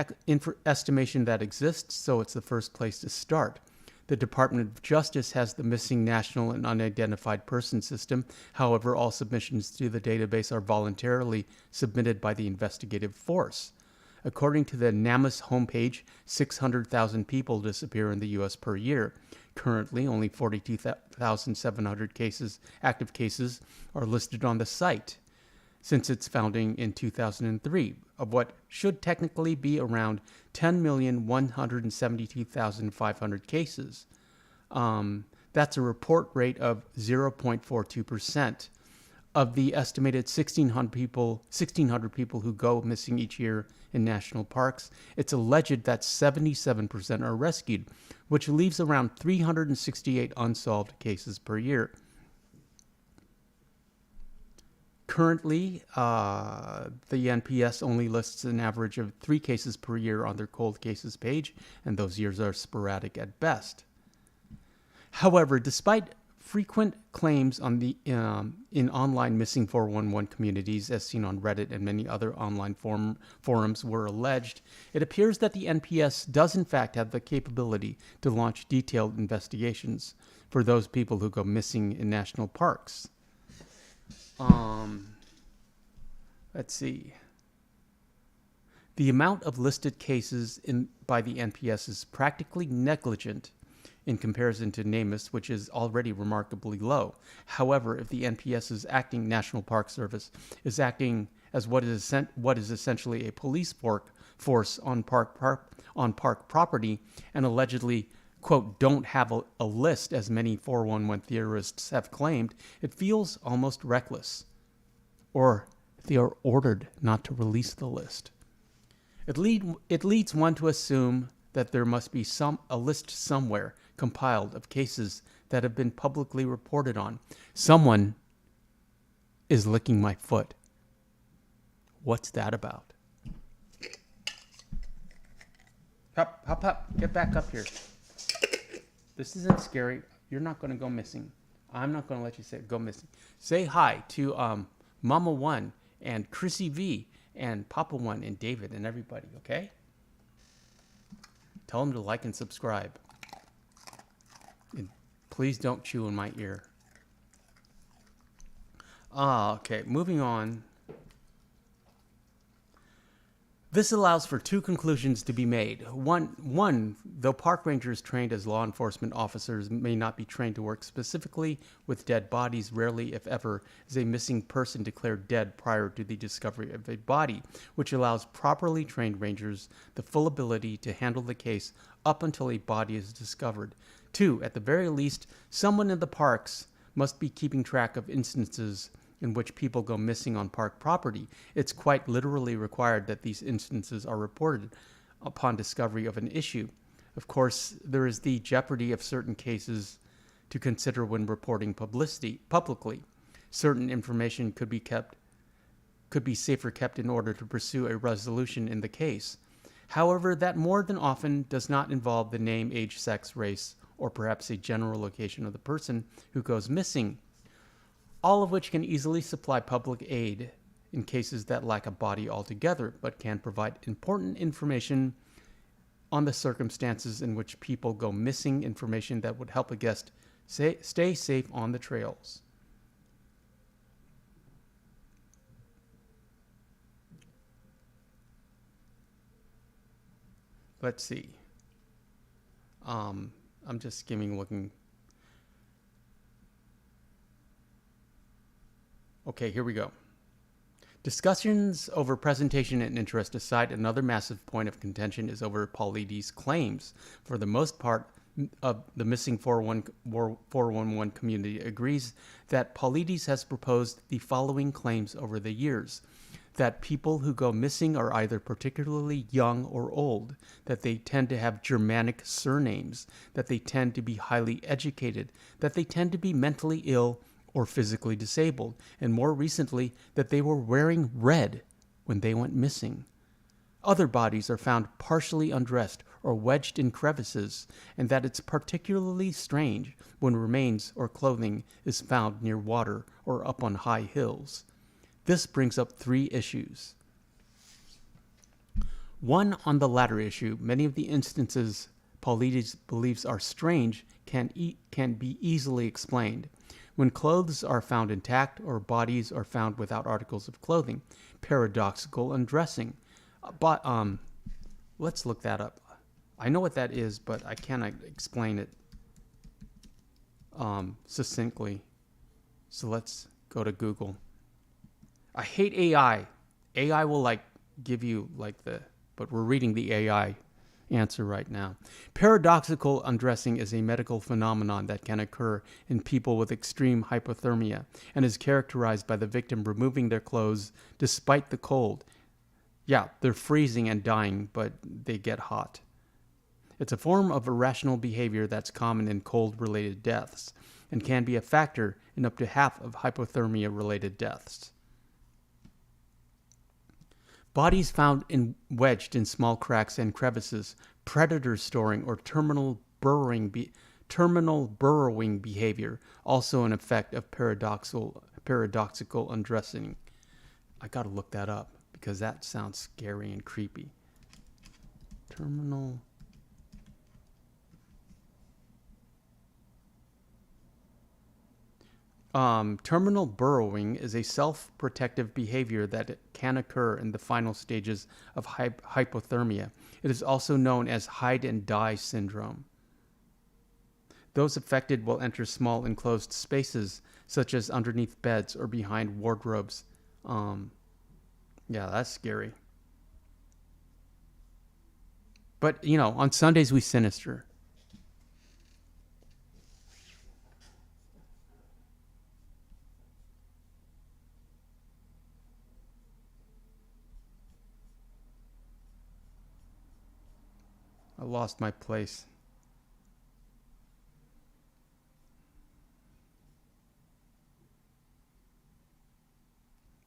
estimation that exists, so it's the first place to start. The Department of Justice has the missing national and unidentified person system. However, all submissions to the database are voluntarily submitted by the investigative force. According to the NamUs homepage, 600,000 people disappear in the U.S. per year. Currently, only 42,700 active cases are listed on the site since its founding in 2003, of what should technically be around 10,172,500 cases. That's a report rate of 0.42%. Of the estimated 1,600 people who go missing each year in national parks, it's alleged that 77% are rescued, which leaves around 368 unsolved cases per year. Currently, the NPS only lists an average of 3 cases per year on their cold cases page, and those years are sporadic at best. However, despite frequent claims on in online missing 411 communities, as seen on Reddit and many other online forums were alleged, it appears that the NPS does in fact have the capability to launch detailed investigations for those people who go missing in national parks. Let's see. The amount of listed cases by the NPS is practically negligent in comparison to NamUs, which is already remarkably low. However, if the NPS's National Park Service is acting as what is essentially a police force on park property, and allegedly, quote, don't have a list as many 411 theorists have claimed, it feels almost reckless. Or they are ordered not to release the list. It leads one to assume that there must be a list somewhere compiled of cases that have been publicly reported on. Someone is licking my foot. What's that about? Hop, get back up here. This isn't scary. You're not going to go missing. I'm not going to let you go missing. Say hi to Mama 1 and Chrissy V and Papa 1 and David and everybody, okay? Tell them to like and subscribe. And please don't chew in my ear. Okay, moving on. This allows for 2 conclusions to be made. One, though park rangers trained as law enforcement officers may not be trained to work specifically with dead bodies, rarely, if ever, is a missing person declared dead prior to the discovery of a body, which allows properly trained rangers the full ability to handle the case up until a body is discovered. 2, at the very least, someone in the parks must be keeping track of instances in which people go missing on park property. It's quite literally required that these instances are reported upon discovery of an issue. Of course, there is the jeopardy of certain cases to consider when reporting publicly. Certain information could be safer kept in order to pursue a resolution in the case. However, that more than often does not involve the name, age, sex, race, or perhaps a general location of the person who goes missing, all of which can easily supply public aid in cases that lack a body altogether, but can provide important information on the circumstances in which people go missing, information that would help a guest Stay safe on the trails. Let's see. I'm just skimming, looking. Okay, here we go. Discussions over presentation and interest aside, another massive point of contention is over Paulides' claims. For the most part, of the missing 411 community agrees that Paulides has proposed the following claims over the years: that people who go missing are either particularly young or old, that they tend to have Germanic surnames, that they tend to be highly educated, that they tend to be mentally ill or physically disabled, and more recently, that they were wearing red when they went missing. Other bodies are found partially undressed or wedged in crevices, and that it's particularly strange when remains or clothing is found near water or up on high hills. This brings up three issues. One, on the latter issue, many of the instances Paulides believes are strange can be easily explained. When clothes are found intact or bodies are found without articles of clothing, paradoxical undressing. But let's look that up. I know what that is, but I cannot explain it succinctly. So let's go to Google. I hate AI. AI will give you but we're reading the AI answer right now. Paradoxical undressing is a medical phenomenon that can occur in people with extreme hypothermia and is characterized by the victim removing their clothes despite the cold. Yeah, they're freezing and dying, but they get hot. It's a form of irrational behavior that's common in cold-related deaths and can be a factor in up to half of hypothermia-related deaths. Bodies found wedged in small cracks and crevices, predator storing, or terminal burrowing behavior, also an effect of paradoxical undressing. I gotta look that up because that sounds scary and creepy. Terminal burrowing is a self-protective behavior that can occur in the final stages of hypothermia. It is also known as hide and die syndrome. Those affected will enter small enclosed spaces, such as underneath beds or behind wardrobes. Yeah, that's scary. But, on Sundays we Sinister. I lost my place.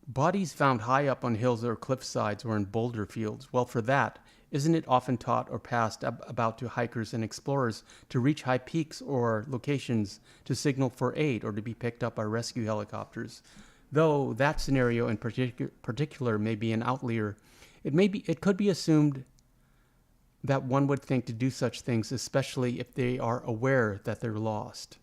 Bodies found high up on hills or cliff sides or in boulder fields. Well, for that, isn't it often taught or passed about to hikers and explorers to reach high peaks or locations to signal for aid or to be picked up by rescue helicopters? Though that scenario in particular may be an outlier, it could be assumed that one would think to do such things, especially if they are aware that they're lost.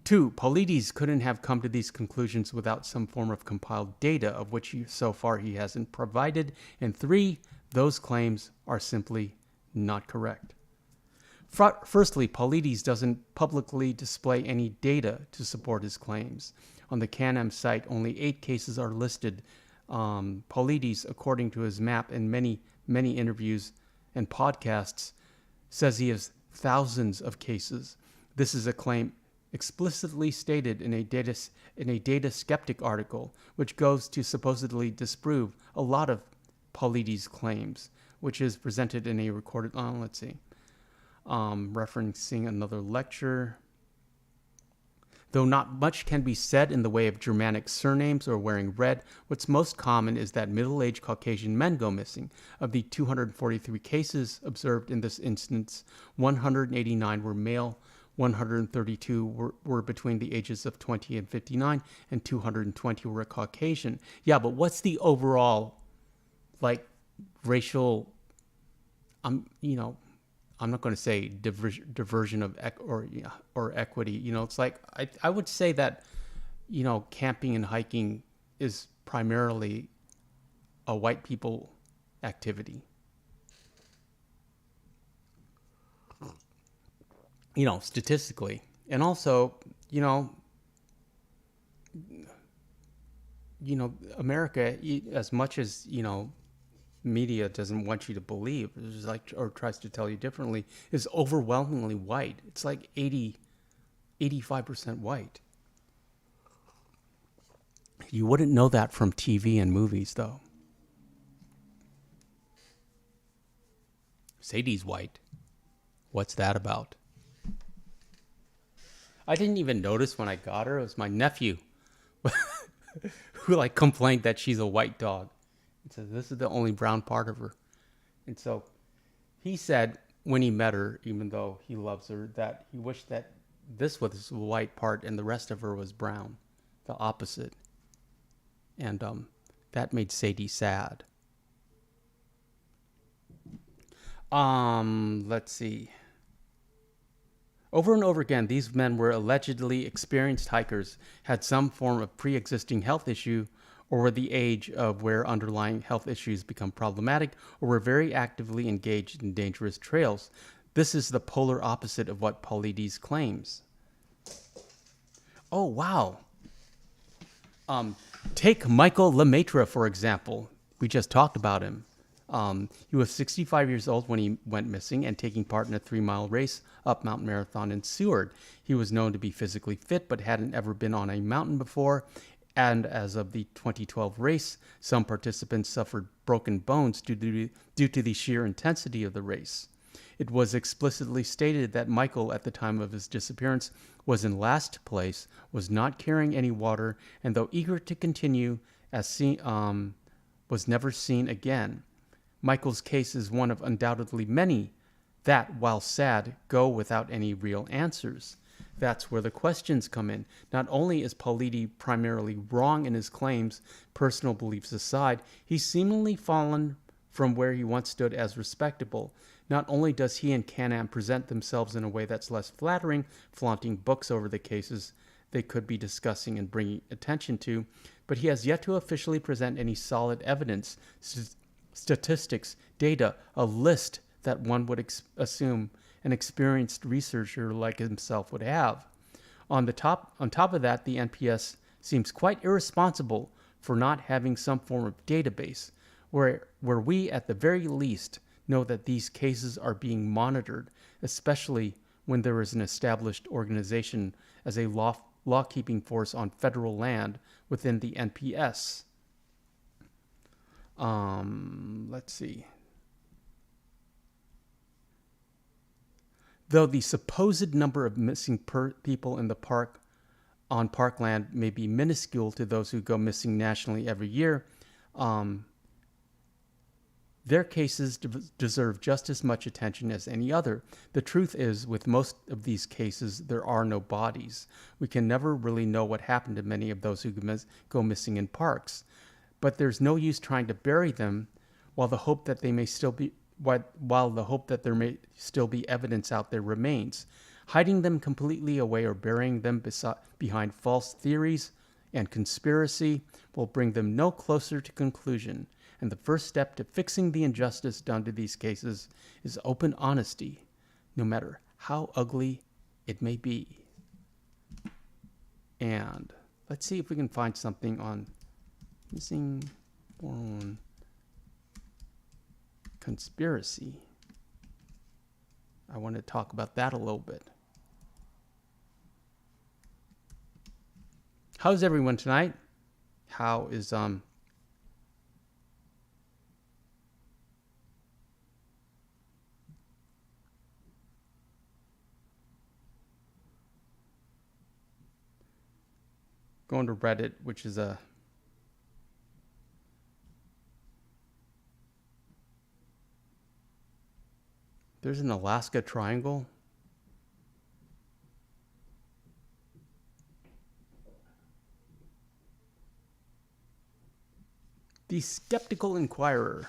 2. Paulides couldn't have come to these conclusions without some form of compiled data, of which so far he hasn't provided. And 3. Those claims are simply not correct. Firstly, Paulides doesn't publicly display any data to support his claims. On the CanAm site, only 8 cases are listed. Paulides, according to his map and many interviews and podcasts, says he has thousands of cases. This is a claim explicitly stated in a data skeptic article, which goes to supposedly disprove a lot of Paulides' claims, which is presented in a recorded. Referencing another lecture. Though not much can be said in the way of Germanic surnames or wearing red, what's most common is that middle-aged Caucasian men go missing. Of the 243 cases observed in this instance, 189 were male, 132 were between the ages of 20 and 59, and 220 were Caucasian. Yeah, but what's the overall, racial, I'm not going to say diversion of or equity. It's like I would say that camping and hiking is primarily a white people activity. Statistically, and also America, as much as media doesn't want you to believe, it's like, or tries to tell you differently, is overwhelmingly white. It's like 85% white. You wouldn't know that from TV and movies, though. Sadie's white. What's that about? I didn't even notice when I got her. It was my nephew who like complained that she's a white dog. He said this is the only brown part of her. And so he said when he met her, even though he loves her, that he wished that this was the white part and the rest of her was brown, the opposite. And that made Sadie sad. Let's see. Over and over again, these men were allegedly experienced hikers, had some form of pre-existing health issue, or were the age of where underlying health issues become problematic, or were very actively engaged in dangerous trails. This is the polar opposite of what Paulides claims. Oh, wow. Take Michael Lemaitre, for example. We just talked about him. He was 65 years old when he went missing and taking part in a 3-mile race up Mount Marathon in Seward. He was known to be physically fit, but hadn't ever been on a mountain before. And as of the 2012 race, some participants suffered broken bones due to the sheer intensity of the race. It was explicitly stated that Michael, at the time of his disappearance, was in last place, was not carrying any water, and though eager to continue, was never seen again. Michael's case is one of undoubtedly many that, while sad, go without any real answers. That's where the questions come in. Not only is Paulides primarily wrong in his claims, personal beliefs aside, he's seemingly fallen from where he once stood as respectable. Not only does he and Can-Am present themselves in a way that's less flattering, flaunting books over the cases they could be discussing and bringing attention to, but he has yet to officially present any solid evidence, statistics, data, a list that one would assume an experienced researcher like himself would have. On top of that, the NPS seems quite irresponsible for not having some form of database where we, at the very least, know that these cases are being monitored, especially when there is an established organization as a law-keeping force on federal land within the NPS. Let's see. Though the supposed number of missing people in the park on parkland may be minuscule to those who go missing nationally every year, their cases deserve just as much attention as any other. The truth is, with most of these cases, there are no bodies. We can never really know what happened to many of those who go missing in parks. But there's no use trying to bury them while the hope that there may still be evidence out there remains. Hiding them completely away or burying them behind false theories and conspiracy will bring them no closer to conclusion. And the first step to fixing the injustice done to these cases is open honesty, no matter how ugly it may be. And let's see if we can find something on missing 401 conspiracy. I want to talk about that a little bit. How's everyone tonight? How is going to Reddit, which is there's an Alaska Triangle. The Skeptical Inquirer.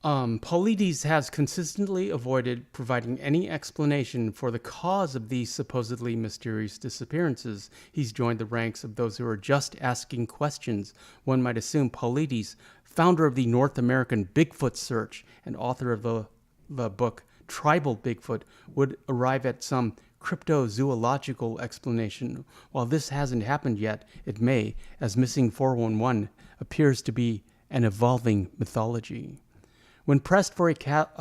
Paulides has consistently avoided providing any explanation for the cause of these supposedly mysterious disappearances. He's joined the ranks of those who are just asking questions. One might assume Paulides, founder of the North American Bigfoot Search and author of the book Tribal Bigfoot, would arrive at some cryptozoological explanation. While this hasn't happened yet, it may, as Missing 411 appears to be an evolving mythology. When pressed for a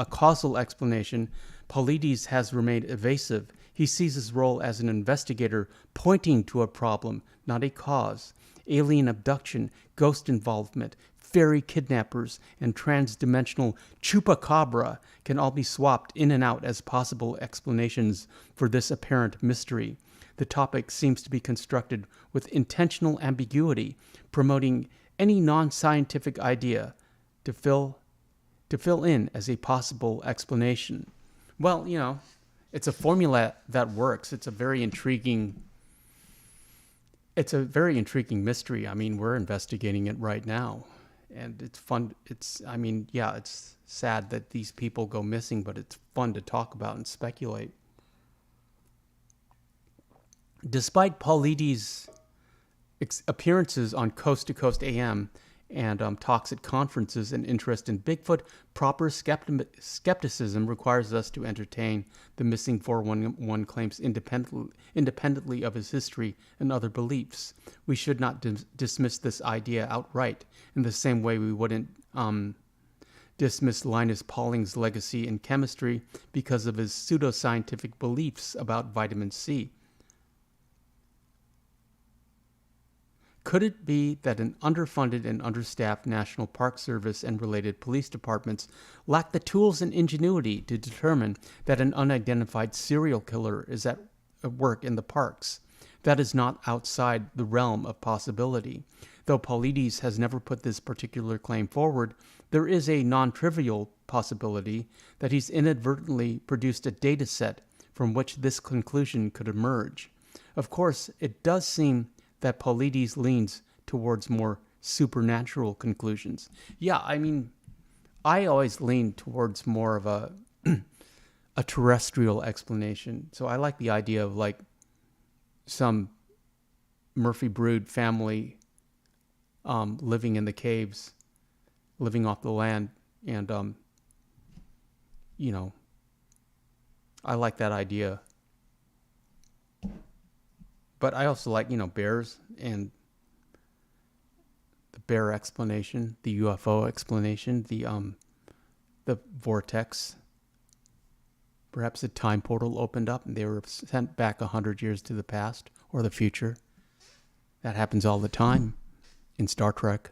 causal explanation, Paulides has remained evasive. He sees his role as an investigator pointing to a problem, not a cause. Alien abduction, ghost involvement, fairy kidnappers, and transdimensional chupacabra can all be swapped in and out as possible explanations for this apparent mystery. The topic seems to be constructed with intentional ambiguity, promoting any non-scientific idea to fill in as a possible explanation. Well, it's a formula that works. It's a very intriguing mystery. I mean, we're investigating it right now, and it's fun. It's sad that these people go missing, but it's fun to talk about and speculate. Despite Paulides' appearances on Coast to Coast AM and talks at conferences and interest in Bigfoot, proper skepticism requires us to entertain the Missing 411 claims independently of his history and other beliefs. We should not dismiss this idea outright, in the same way we wouldn't dismiss Linus Pauling's legacy in chemistry because of his pseudoscientific beliefs about vitamin C. Could it be that an underfunded and understaffed National Park Service and related police departments lack the tools and ingenuity to determine that an unidentified serial killer is at work in the parks? That is not outside the realm of possibility. Though Paulides has never put this particular claim forward, there is a non-trivial possibility that he's inadvertently produced a data set from which this conclusion could emerge. Of course, it does seem that Paulides leans towards more supernatural conclusions. Yeah, I mean, I always lean towards more of a terrestrial explanation. So I like the idea of like some Murphy Brood family living in the caves, living off the land, and I like that idea. But I also like, bears and the bear explanation, the UFO explanation, the vortex. Perhaps a time portal opened up and they were sent back 100 years to the past or the future. That happens all the time in Star Trek.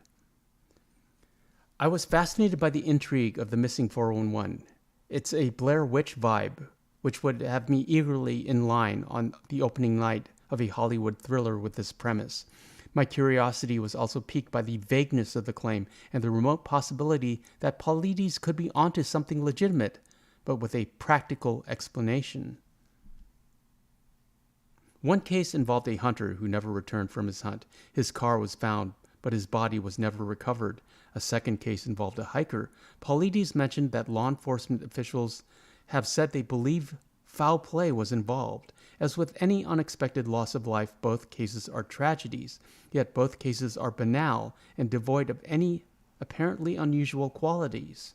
I was fascinated by the intrigue of the Missing 411. It's a Blair Witch vibe, which would have me eagerly in line on the opening night of a Hollywood thriller with this premise. My curiosity was also piqued by the vagueness of the claim and the remote possibility that Paulides could be onto something legitimate, but with a practical explanation. One case involved a hunter who never returned from his hunt. His car was found, but his body was never recovered. A second case involved a hiker. Paulides mentioned that law enforcement officials have said they believe foul play was involved. As with any unexpected loss of life, both cases are tragedies, yet both cases are banal and devoid of any apparently unusual qualities.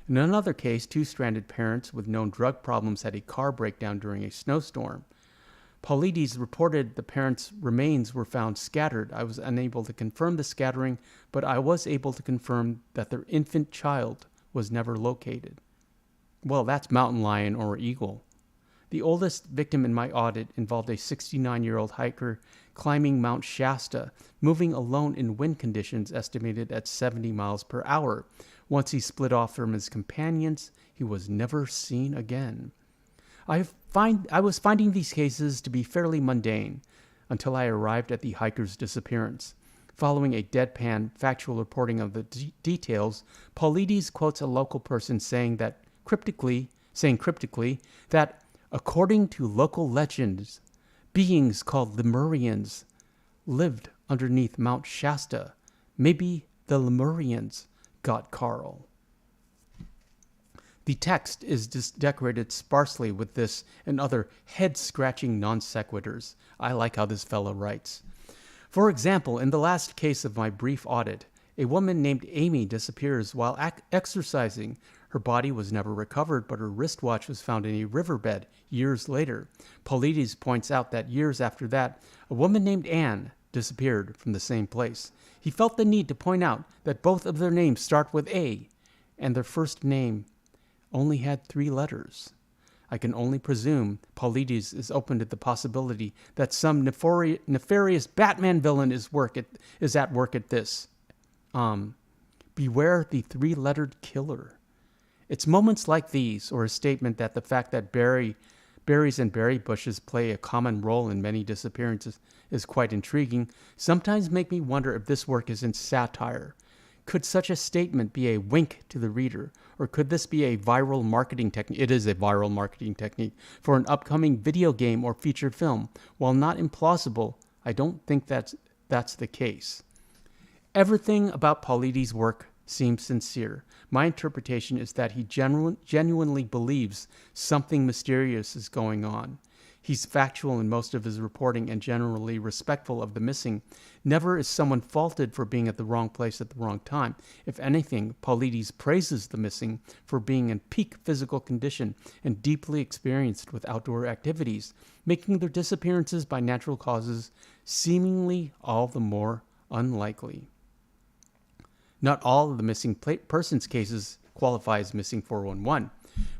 In another case, two stranded parents with known drug problems had a car breakdown during a snowstorm. Paulides reported the parents' remains were found scattered. I was unable to confirm the scattering, but I was able to confirm that their infant child was never located. Well, that's mountain lion or eagle. The oldest victim in my audit involved a 69-year-old hiker climbing Mount Shasta, moving alone in wind conditions estimated at 70 miles per hour. Once he split off from his companions, he was never seen again. I was finding these cases to be fairly mundane until I arrived at the hiker's disappearance. Following a deadpan factual reporting of the details, Paulides quotes a local person saying cryptically that according to local legends, beings called Lemurians lived underneath Mount Shasta. Maybe the Lemurians got Carl. The text is decorated sparsely with this and other head-scratching non sequiturs. I like how this fellow writes. For example, in the last case of my brief audit, a woman named Amy disappears while exercising. Her body was never recovered, but her wristwatch was found in a riverbed years later. Paulides points out that years after that, a woman named Anne disappeared from the same place. He felt the need to point out that both of their names start with A, and their first name only had 3 letters. I can only presume Paulides is open to the possibility that some nefarious Batman villain is at work at this. Beware the 3-lettered killer. It's moments like these, or a statement that the fact that berries and berry bushes play a common role in many disappearances is quite intriguing, sometimes make me wonder if this work is in satire. Could such a statement be a wink to the reader, or could this be a viral marketing technique? It is a viral marketing technique for an upcoming video game or feature film. While not implausible, I don't think that's the case. Everything about Paulides' work seems sincere. My interpretation is that he genuinely believes something mysterious is going on. He's factual in most of his reporting and generally respectful of the missing. Never is someone faulted for being at the wrong place at the wrong time. If anything, Paulides praises the missing for being in peak physical condition and deeply experienced with outdoor activities, making their disappearances by natural causes seemingly all the more unlikely. Not all of the missing persons cases qualify as missing 411.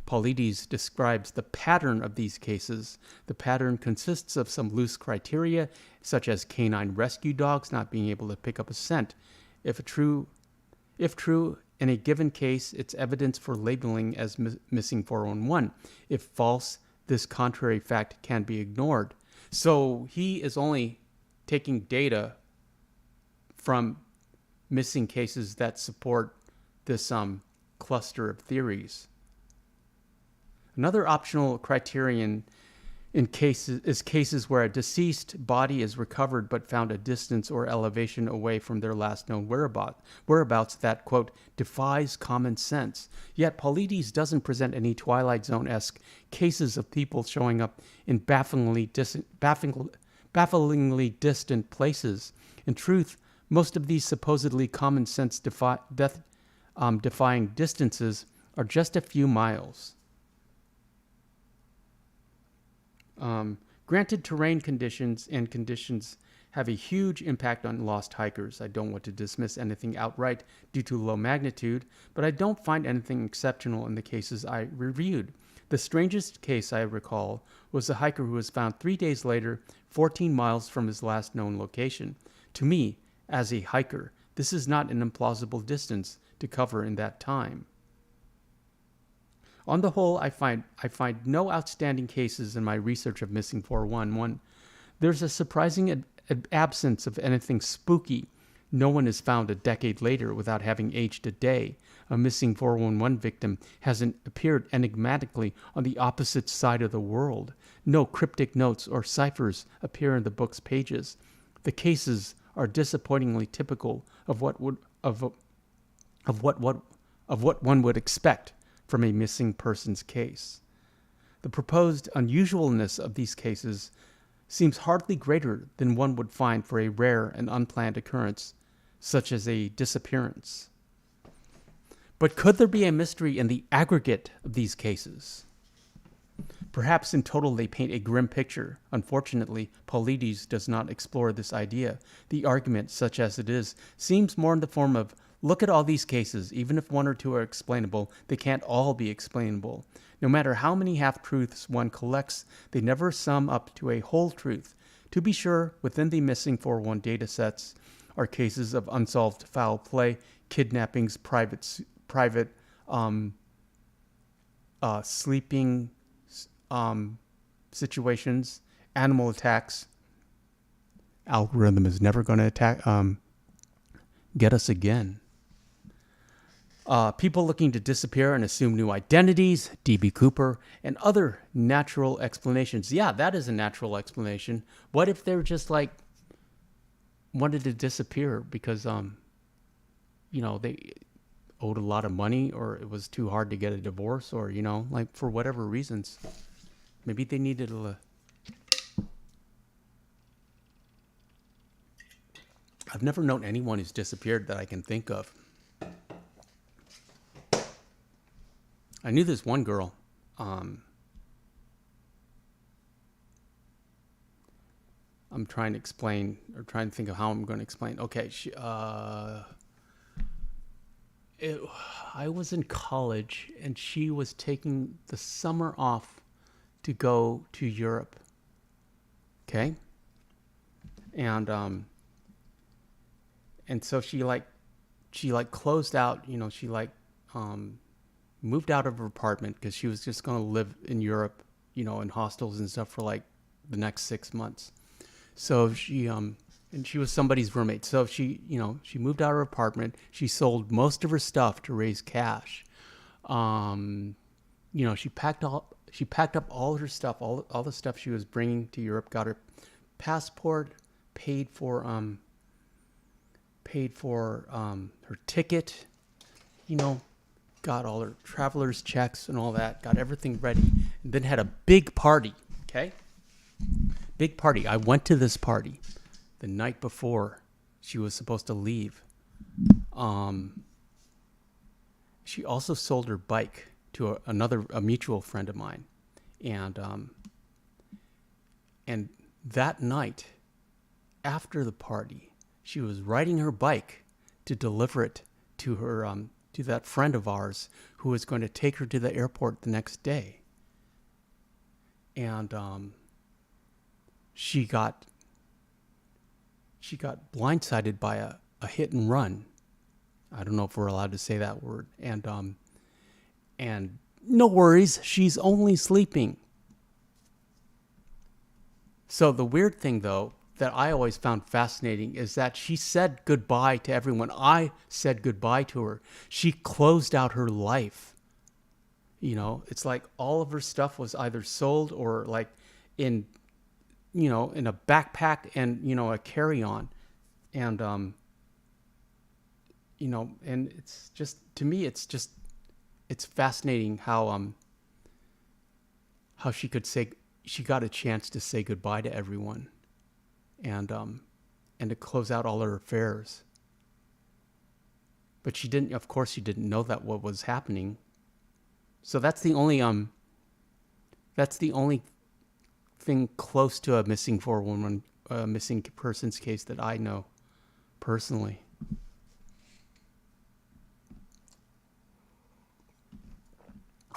Paulides describes the pattern of these cases. The pattern consists of some loose criteria, such as canine rescue dogs not being able to pick up a scent. If true, in a given case, it's evidence for labeling as missing 411. If false, this contrary fact can be ignored. So he is only taking data from missing cases that support this cluster of theories. Another optional criterion in cases where a deceased body is recovered but found a distance or elevation away from their last known whereabouts that, quote, defies common sense. Yet Paulides doesn't present any Twilight Zone-esque cases of people showing up in bafflingly distant places. In truth, most of these supposedly common sense defying distances are just a few miles. Granted, terrain conditions have a huge impact on lost hikers. I don't want to dismiss anything outright due to low magnitude, but I don't find anything exceptional in the cases I reviewed. The strangest case I recall was a hiker who was found 3 days later, 14 miles from his last known location. To me, as a hiker, this is not an implausible distance to cover in that time. On the whole, I find no outstanding cases in my research of missing 411. There's a surprising absence of anything spooky. No one is found a decade later without having aged a day. A missing 411 victim hasn't appeared enigmatically on the opposite side of the world. No cryptic notes or ciphers appear in the book's pages. The cases are disappointingly typical of what one would expect from a missing persons case. The proposed unusualness of these cases seems hardly greater than one would find for a rare and unplanned occurrence, such as a disappearance. But could there be a mystery in the aggregate of these cases? Perhaps in total they paint a grim picture. Unfortunately, Paulides does not explore this idea. The argument, such as it is, seems more in the form of, look at all these cases. Even if one or two are explainable, they can't all be explainable. No matter how many half-truths one collects, they never sum up to a whole truth. To be sure, within the missing 411 data sets are cases of unsolved foul play, kidnappings, private sleeping situations, animal attacks. Algorithm is never going to get us again. People looking to disappear and assume new identities, D.B. Cooper, and other natural explanations. Yeah, that is a natural explanation. What if they're just like wanted to disappear because, they owed a lot of money, or it was too hard to get a divorce, or, like for whatever reasons. Maybe they needed I've never known anyone who's disappeared that I can think of. I knew this one girl. I'm trying to explain, or trying to think of how I'm going to explain. Okay, I was in college, and she was taking the summer off to go to Europe. Okay, and so she closed out. She moved out of her apartment because she was just going to live in Europe, in hostels and stuff for like the next 6 months. So she and she was somebody's roommate. So she moved out of her apartment. She sold most of her stuff to raise cash. She packed up all her stuff, all the stuff she was bringing to Europe. Got her passport, paid for her ticket. Got all her traveler's checks and all that. Got everything ready, and then had a big party. Okay. Big party. I went to this party the night before she was supposed to leave. She also sold her bike to a mutual friend of mine, and that night, after the party, she was riding her bike to deliver it to her to that friend of ours who was going to take her to the airport the next day, and she got blindsided by a hit and run. I don't know if we're allowed to say that word. And no worries, she's only sleeping. So the weird thing, though, that I always found fascinating is that she said goodbye to everyone. I said goodbye to her. She closed out her life. It's like all of her stuff was either sold or like in a backpack and, a carry-on. And, and it's just, to me, it's fascinating how she got a chance to say goodbye to everyone and to close out all her affairs. But she didn't know that what was happening. So that's the only thing close to a missing 411 missing persons case that I know personally.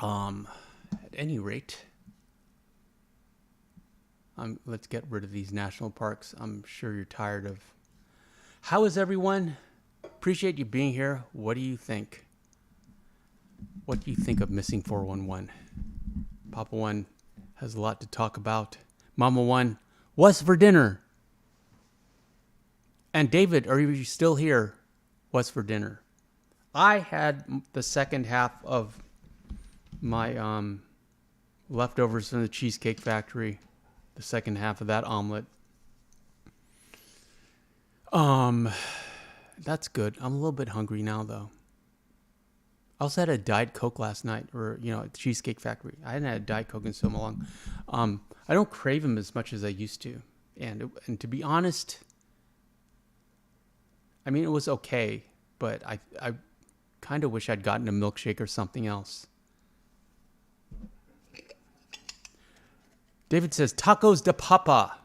At any rate, let's get rid of these national parks. I'm sure you're tired of. How is everyone? Appreciate you being here. What do you think? What do you think of missing 411? Papa One has a lot to talk about. Mama One, what's for dinner? And David, are you still here? What's for dinner? I had the second half of my leftovers from the Cheesecake Factory. The second half of that omelet. That's good. I'm a little bit hungry now, though. I also had a Diet Coke last night, or, at the Cheesecake Factory. I hadn't had a Diet Coke in so long. I don't crave them as much as I used to. And to be honest, I mean, it was okay, but I kind of wish I'd gotten a milkshake or something else. David says, tacos de papa.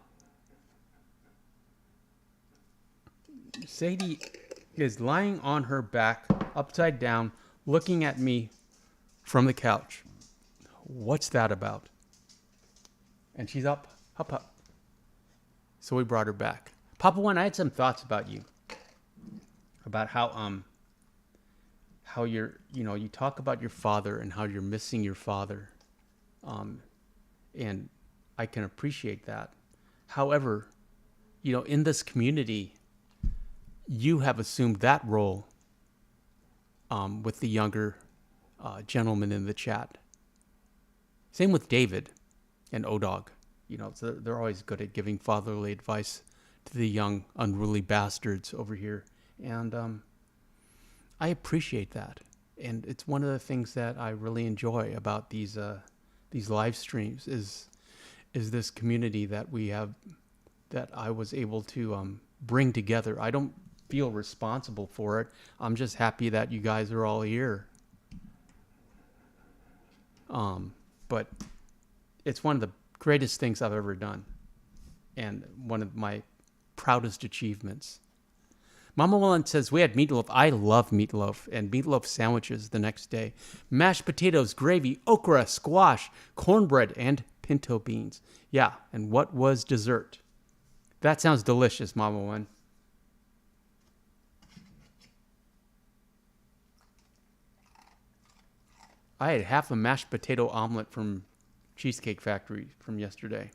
Sadie is lying on her back, upside down, looking at me from the couch. What's that about? And she's up. So we brought her back. Papa One, I had some thoughts about you. About how you're, you talk about your father and how you're missing your father. And I can appreciate that. However, in this community, you have assumed that role with the younger gentleman in the chat. Same with David and Odog. So they're always good at giving fatherly advice to the young, unruly bastards over here. And I appreciate that. And it's one of the things that I really enjoy about these live streams is this community that we have, that I was able to bring together. I don't feel responsible for it. I'm just happy that you guys are all here. But it's one of the greatest things I've ever done, and one of my proudest achievements. Mama Wallen says, we had meatloaf. I love meatloaf, and meatloaf sandwiches the next day. Mashed potatoes, gravy, okra, squash, cornbread, and pinto beans. Yeah, and what was dessert? That sounds delicious, Mama Wallen. I had half a mashed potato omelet from Cheesecake Factory from yesterday.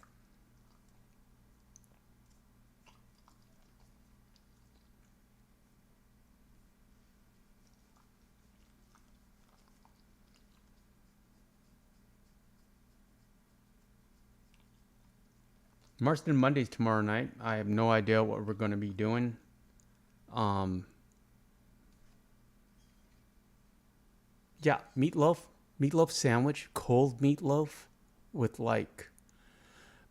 Marston Monday's tomorrow night. I have no idea what we're going to be doing. Yeah, meatloaf sandwich, cold meatloaf with like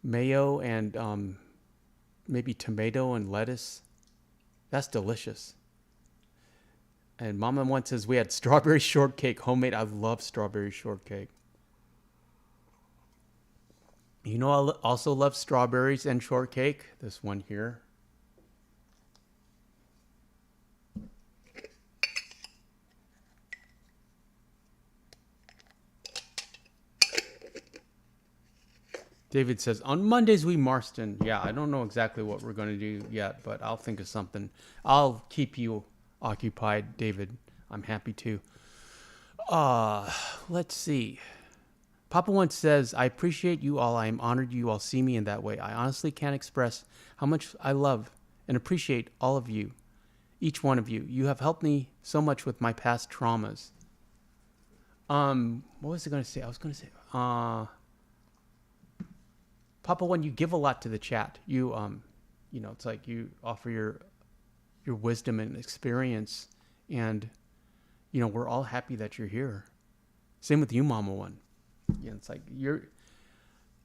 mayo and maybe tomato and lettuce. That's delicious. And Mama once says we had strawberry shortcake, homemade. I love strawberry shortcake. You know, I also love strawberries and shortcake. This one here. David says, on Mondays we Marston. Yeah, I don't know exactly what we're going to do yet, but I'll think of something. I'll keep you occupied, David. I'm happy to. Let's see. Papa once says, I appreciate you all. I am honored you all see me in that way. I honestly can't express how much I love and appreciate all of you, each one of you. You have helped me so much with my past traumas. What was I going to say? I was going to say, Papa, when you give a lot to the chat, you know, it's like you offer your wisdom and experience, and, you know, we're all happy that you're here. Same with you, Mama One. You know, it's like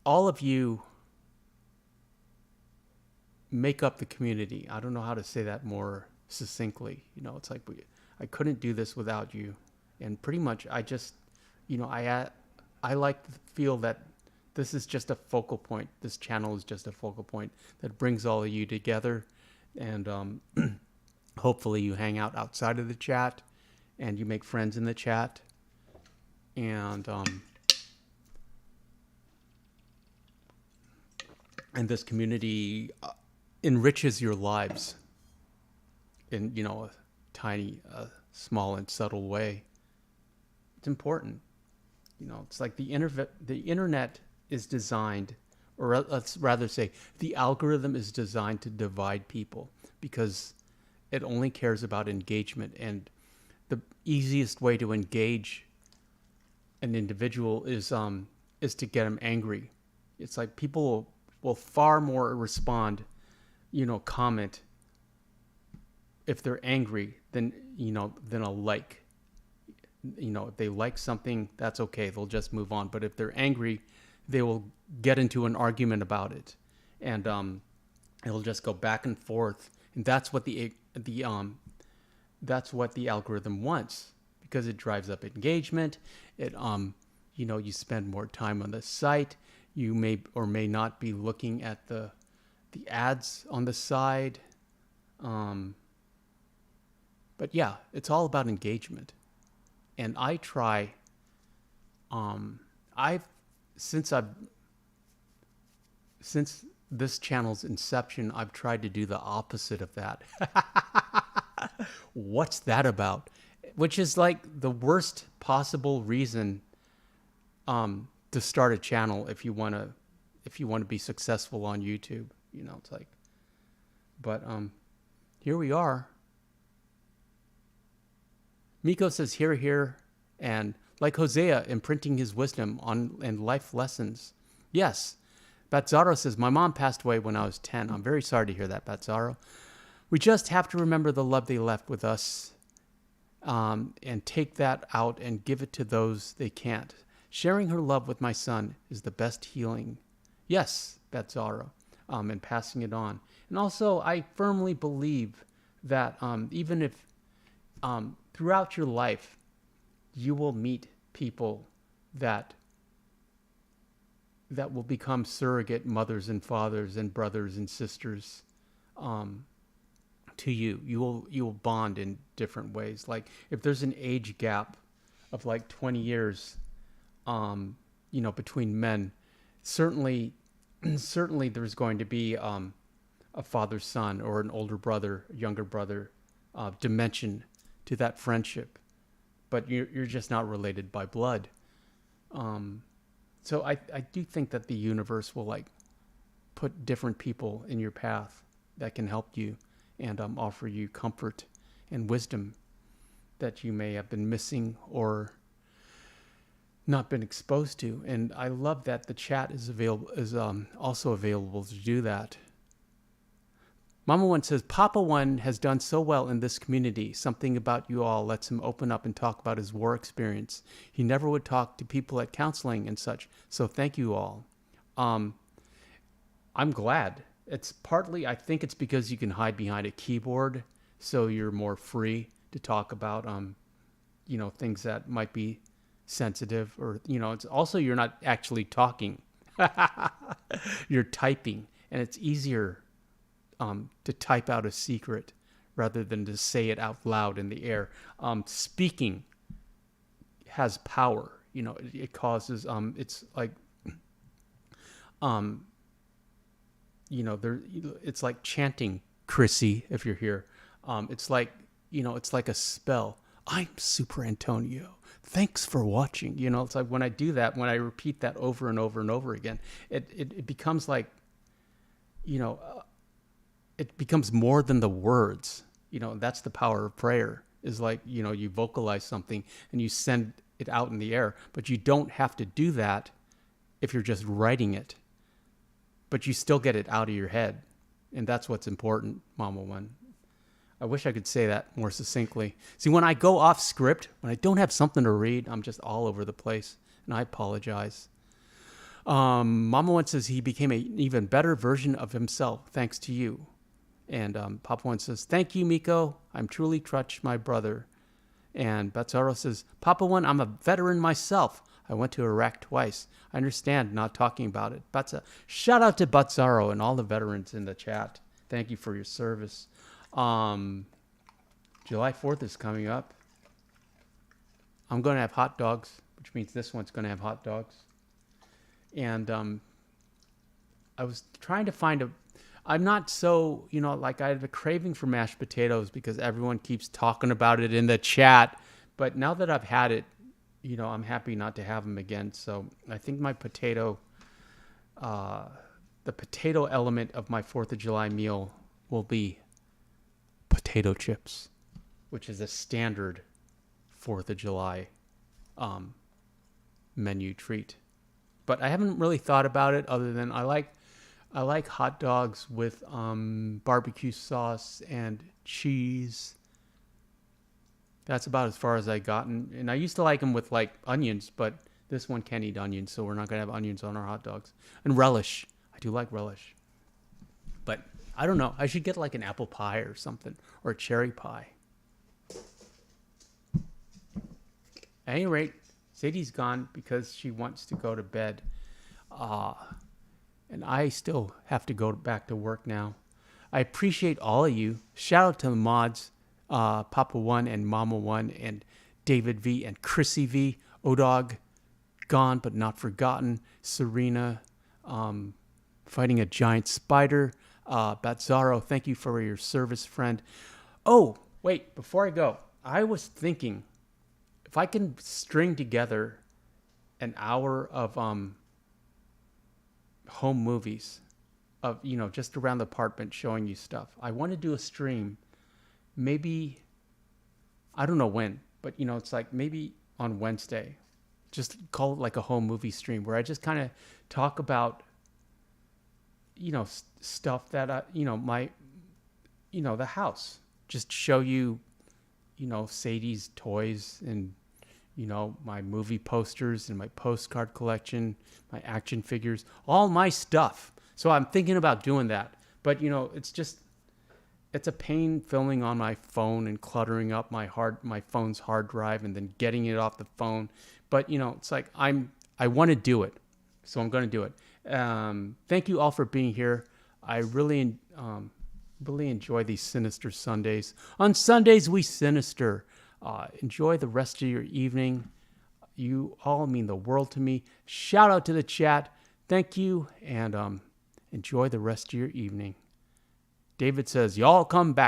all of you make up the community. I don't know how to say that more succinctly. You know, it's like I couldn't do this without you. And pretty much I just, you know, I like to feel that this is just a focal point. This channel is just a focal point that brings all of you together. And hopefully you hang out outside of the chat and you make friends in the chat. And this community enriches your lives in, you know, a tiny, small and subtle way. It's important. You know, it's like the internet is designed, or let's rather say the algorithm is designed to divide people because it only cares about engagement. And the easiest way to engage an individual is to get them angry. It's like people will far more respond, you know, comment if they're angry than, you know, than a like. You know, if they like something, that's okay. They'll just move on. But if they're angry, they will get into an argument about it, and it'll just go back and forth. And that's what that's what the algorithm wants, because it drives up engagement. It you know, you spend more time on the site. You may or may not be looking at the ads on the side. But yeah, it's all about engagement. And I try, since this channel's inception, I've tried to do the opposite of that. What's that about? Which is like the worst possible reason to start a channel if you want to be successful on YouTube. You know, it's like, but here we are. Miko says here, and like Hosea imprinting his wisdom on and life lessons. Yes. Batzaro says, my mom passed away when I was 10. I'm very sorry to hear that, Batzaro. We just have to remember the love they left with us. and take that out and give it to those they can't. Sharing her love with my son is the best healing. Yes, Betzara, and passing it on. And also, I firmly believe that even if throughout your life, you will meet people that will become surrogate mothers and fathers and brothers and sisters to you. You will bond in different ways. Like if there's an age gap of like 20 years, between men, certainly there's going to be a father son or an older brother, younger brother dimension to that friendship, but you're just not related by blood. So I do think that the universe will like put different people in your path that can help you and offer you comfort and wisdom that you may have been missing or not been exposed to. And I love that the chat is also available to do that. Mama One says, Papa One has done so well in this community. Something about you all lets him open up and talk about his war experience. He never would talk to people at counseling and such. So thank you all. I'm glad. It's partly, I think it's because you can hide behind a keyboard. So you're more free to talk about, things that might be sensitive or, it's also, you're not actually talking. You're typing, and it's easier to type out a secret rather than to say it out loud in the air. Speaking has power. It causes, it's like, it's like chanting, Chrissy, if you're here. It's like, it's like a spell. I'm Super Antonio. Thanks for watching. It's like when I do that, when I repeat that over and over and over again, it becomes like, it becomes more than the words. That's the power of prayer, is like, you vocalize something and you send it out in the air, but you don't have to do that if you're just writing it, but you still get it out of your head. And that's what's important, Mama One. I wish I could say that more succinctly. See, when I go off script, when I don't have something to read, I'm just all over the place, and I apologize. Mama One says he became an even better version of himself thanks to you. And Papa One says, thank you, Miko. I'm truly touched, my brother. And Batsaro says, Papa One, I'm a veteran myself. I went to Iraq twice. I understand not talking about it. Shout out to Batsaro and all the veterans in the chat. Thank you for your service. July 4th is coming up. I'm going to have hot dogs, which means this one's going to have hot dogs. And I was trying to find I'm not so, like I have a craving for mashed potatoes because everyone keeps talking about it in the chat. But now that I've had it, I'm happy not to have them again. So I think my the potato element of my 4th of July meal will be potato chips, which is a standard 4th of July menu treat. But I haven't really thought about it other than I like hot dogs with barbecue sauce and cheese. That's about as far as I gotten. And I used to like them with like onions, but this one can't eat onions, so we're not going to have onions on our hot dogs. And relish. I do like relish. But I don't know. I should get like an apple pie or something, or a cherry pie. At any rate, Sadie's gone because she wants to go to bed. And I still have to go back to work now. I appreciate all of you. Shout out to the mods, Papa One and Mama One and David V and Chrissy V, Odog, gone but not forgotten, Serena, fighting a giant spider, Batzaro, thank you for your service, friend. Oh, wait, before I go, I was thinking if I can string together an hour of home movies of, just around the apartment showing you stuff. I want to do a stream, maybe, I don't know when, but it's like maybe on Wednesday, just call it like a home movie stream where I just kind of talk about, stuff that, the house, just show you, Sadie's toys and, my movie posters and my postcard collection, my action figures, all my stuff. So I'm thinking about doing that. But, it's a pain filming on my phone and cluttering up my phone's hard drive and then getting it off the phone. But, it's like I want to do it. So I'm going to do it. Thank you all for being here. I really enjoy these Sinister Sundays. On Sundays, we Sinister. Enjoy the rest of your evening. You all mean the world to me. Shout out to the chat. Thank you, and enjoy the rest of your evening. David says, y'all come back.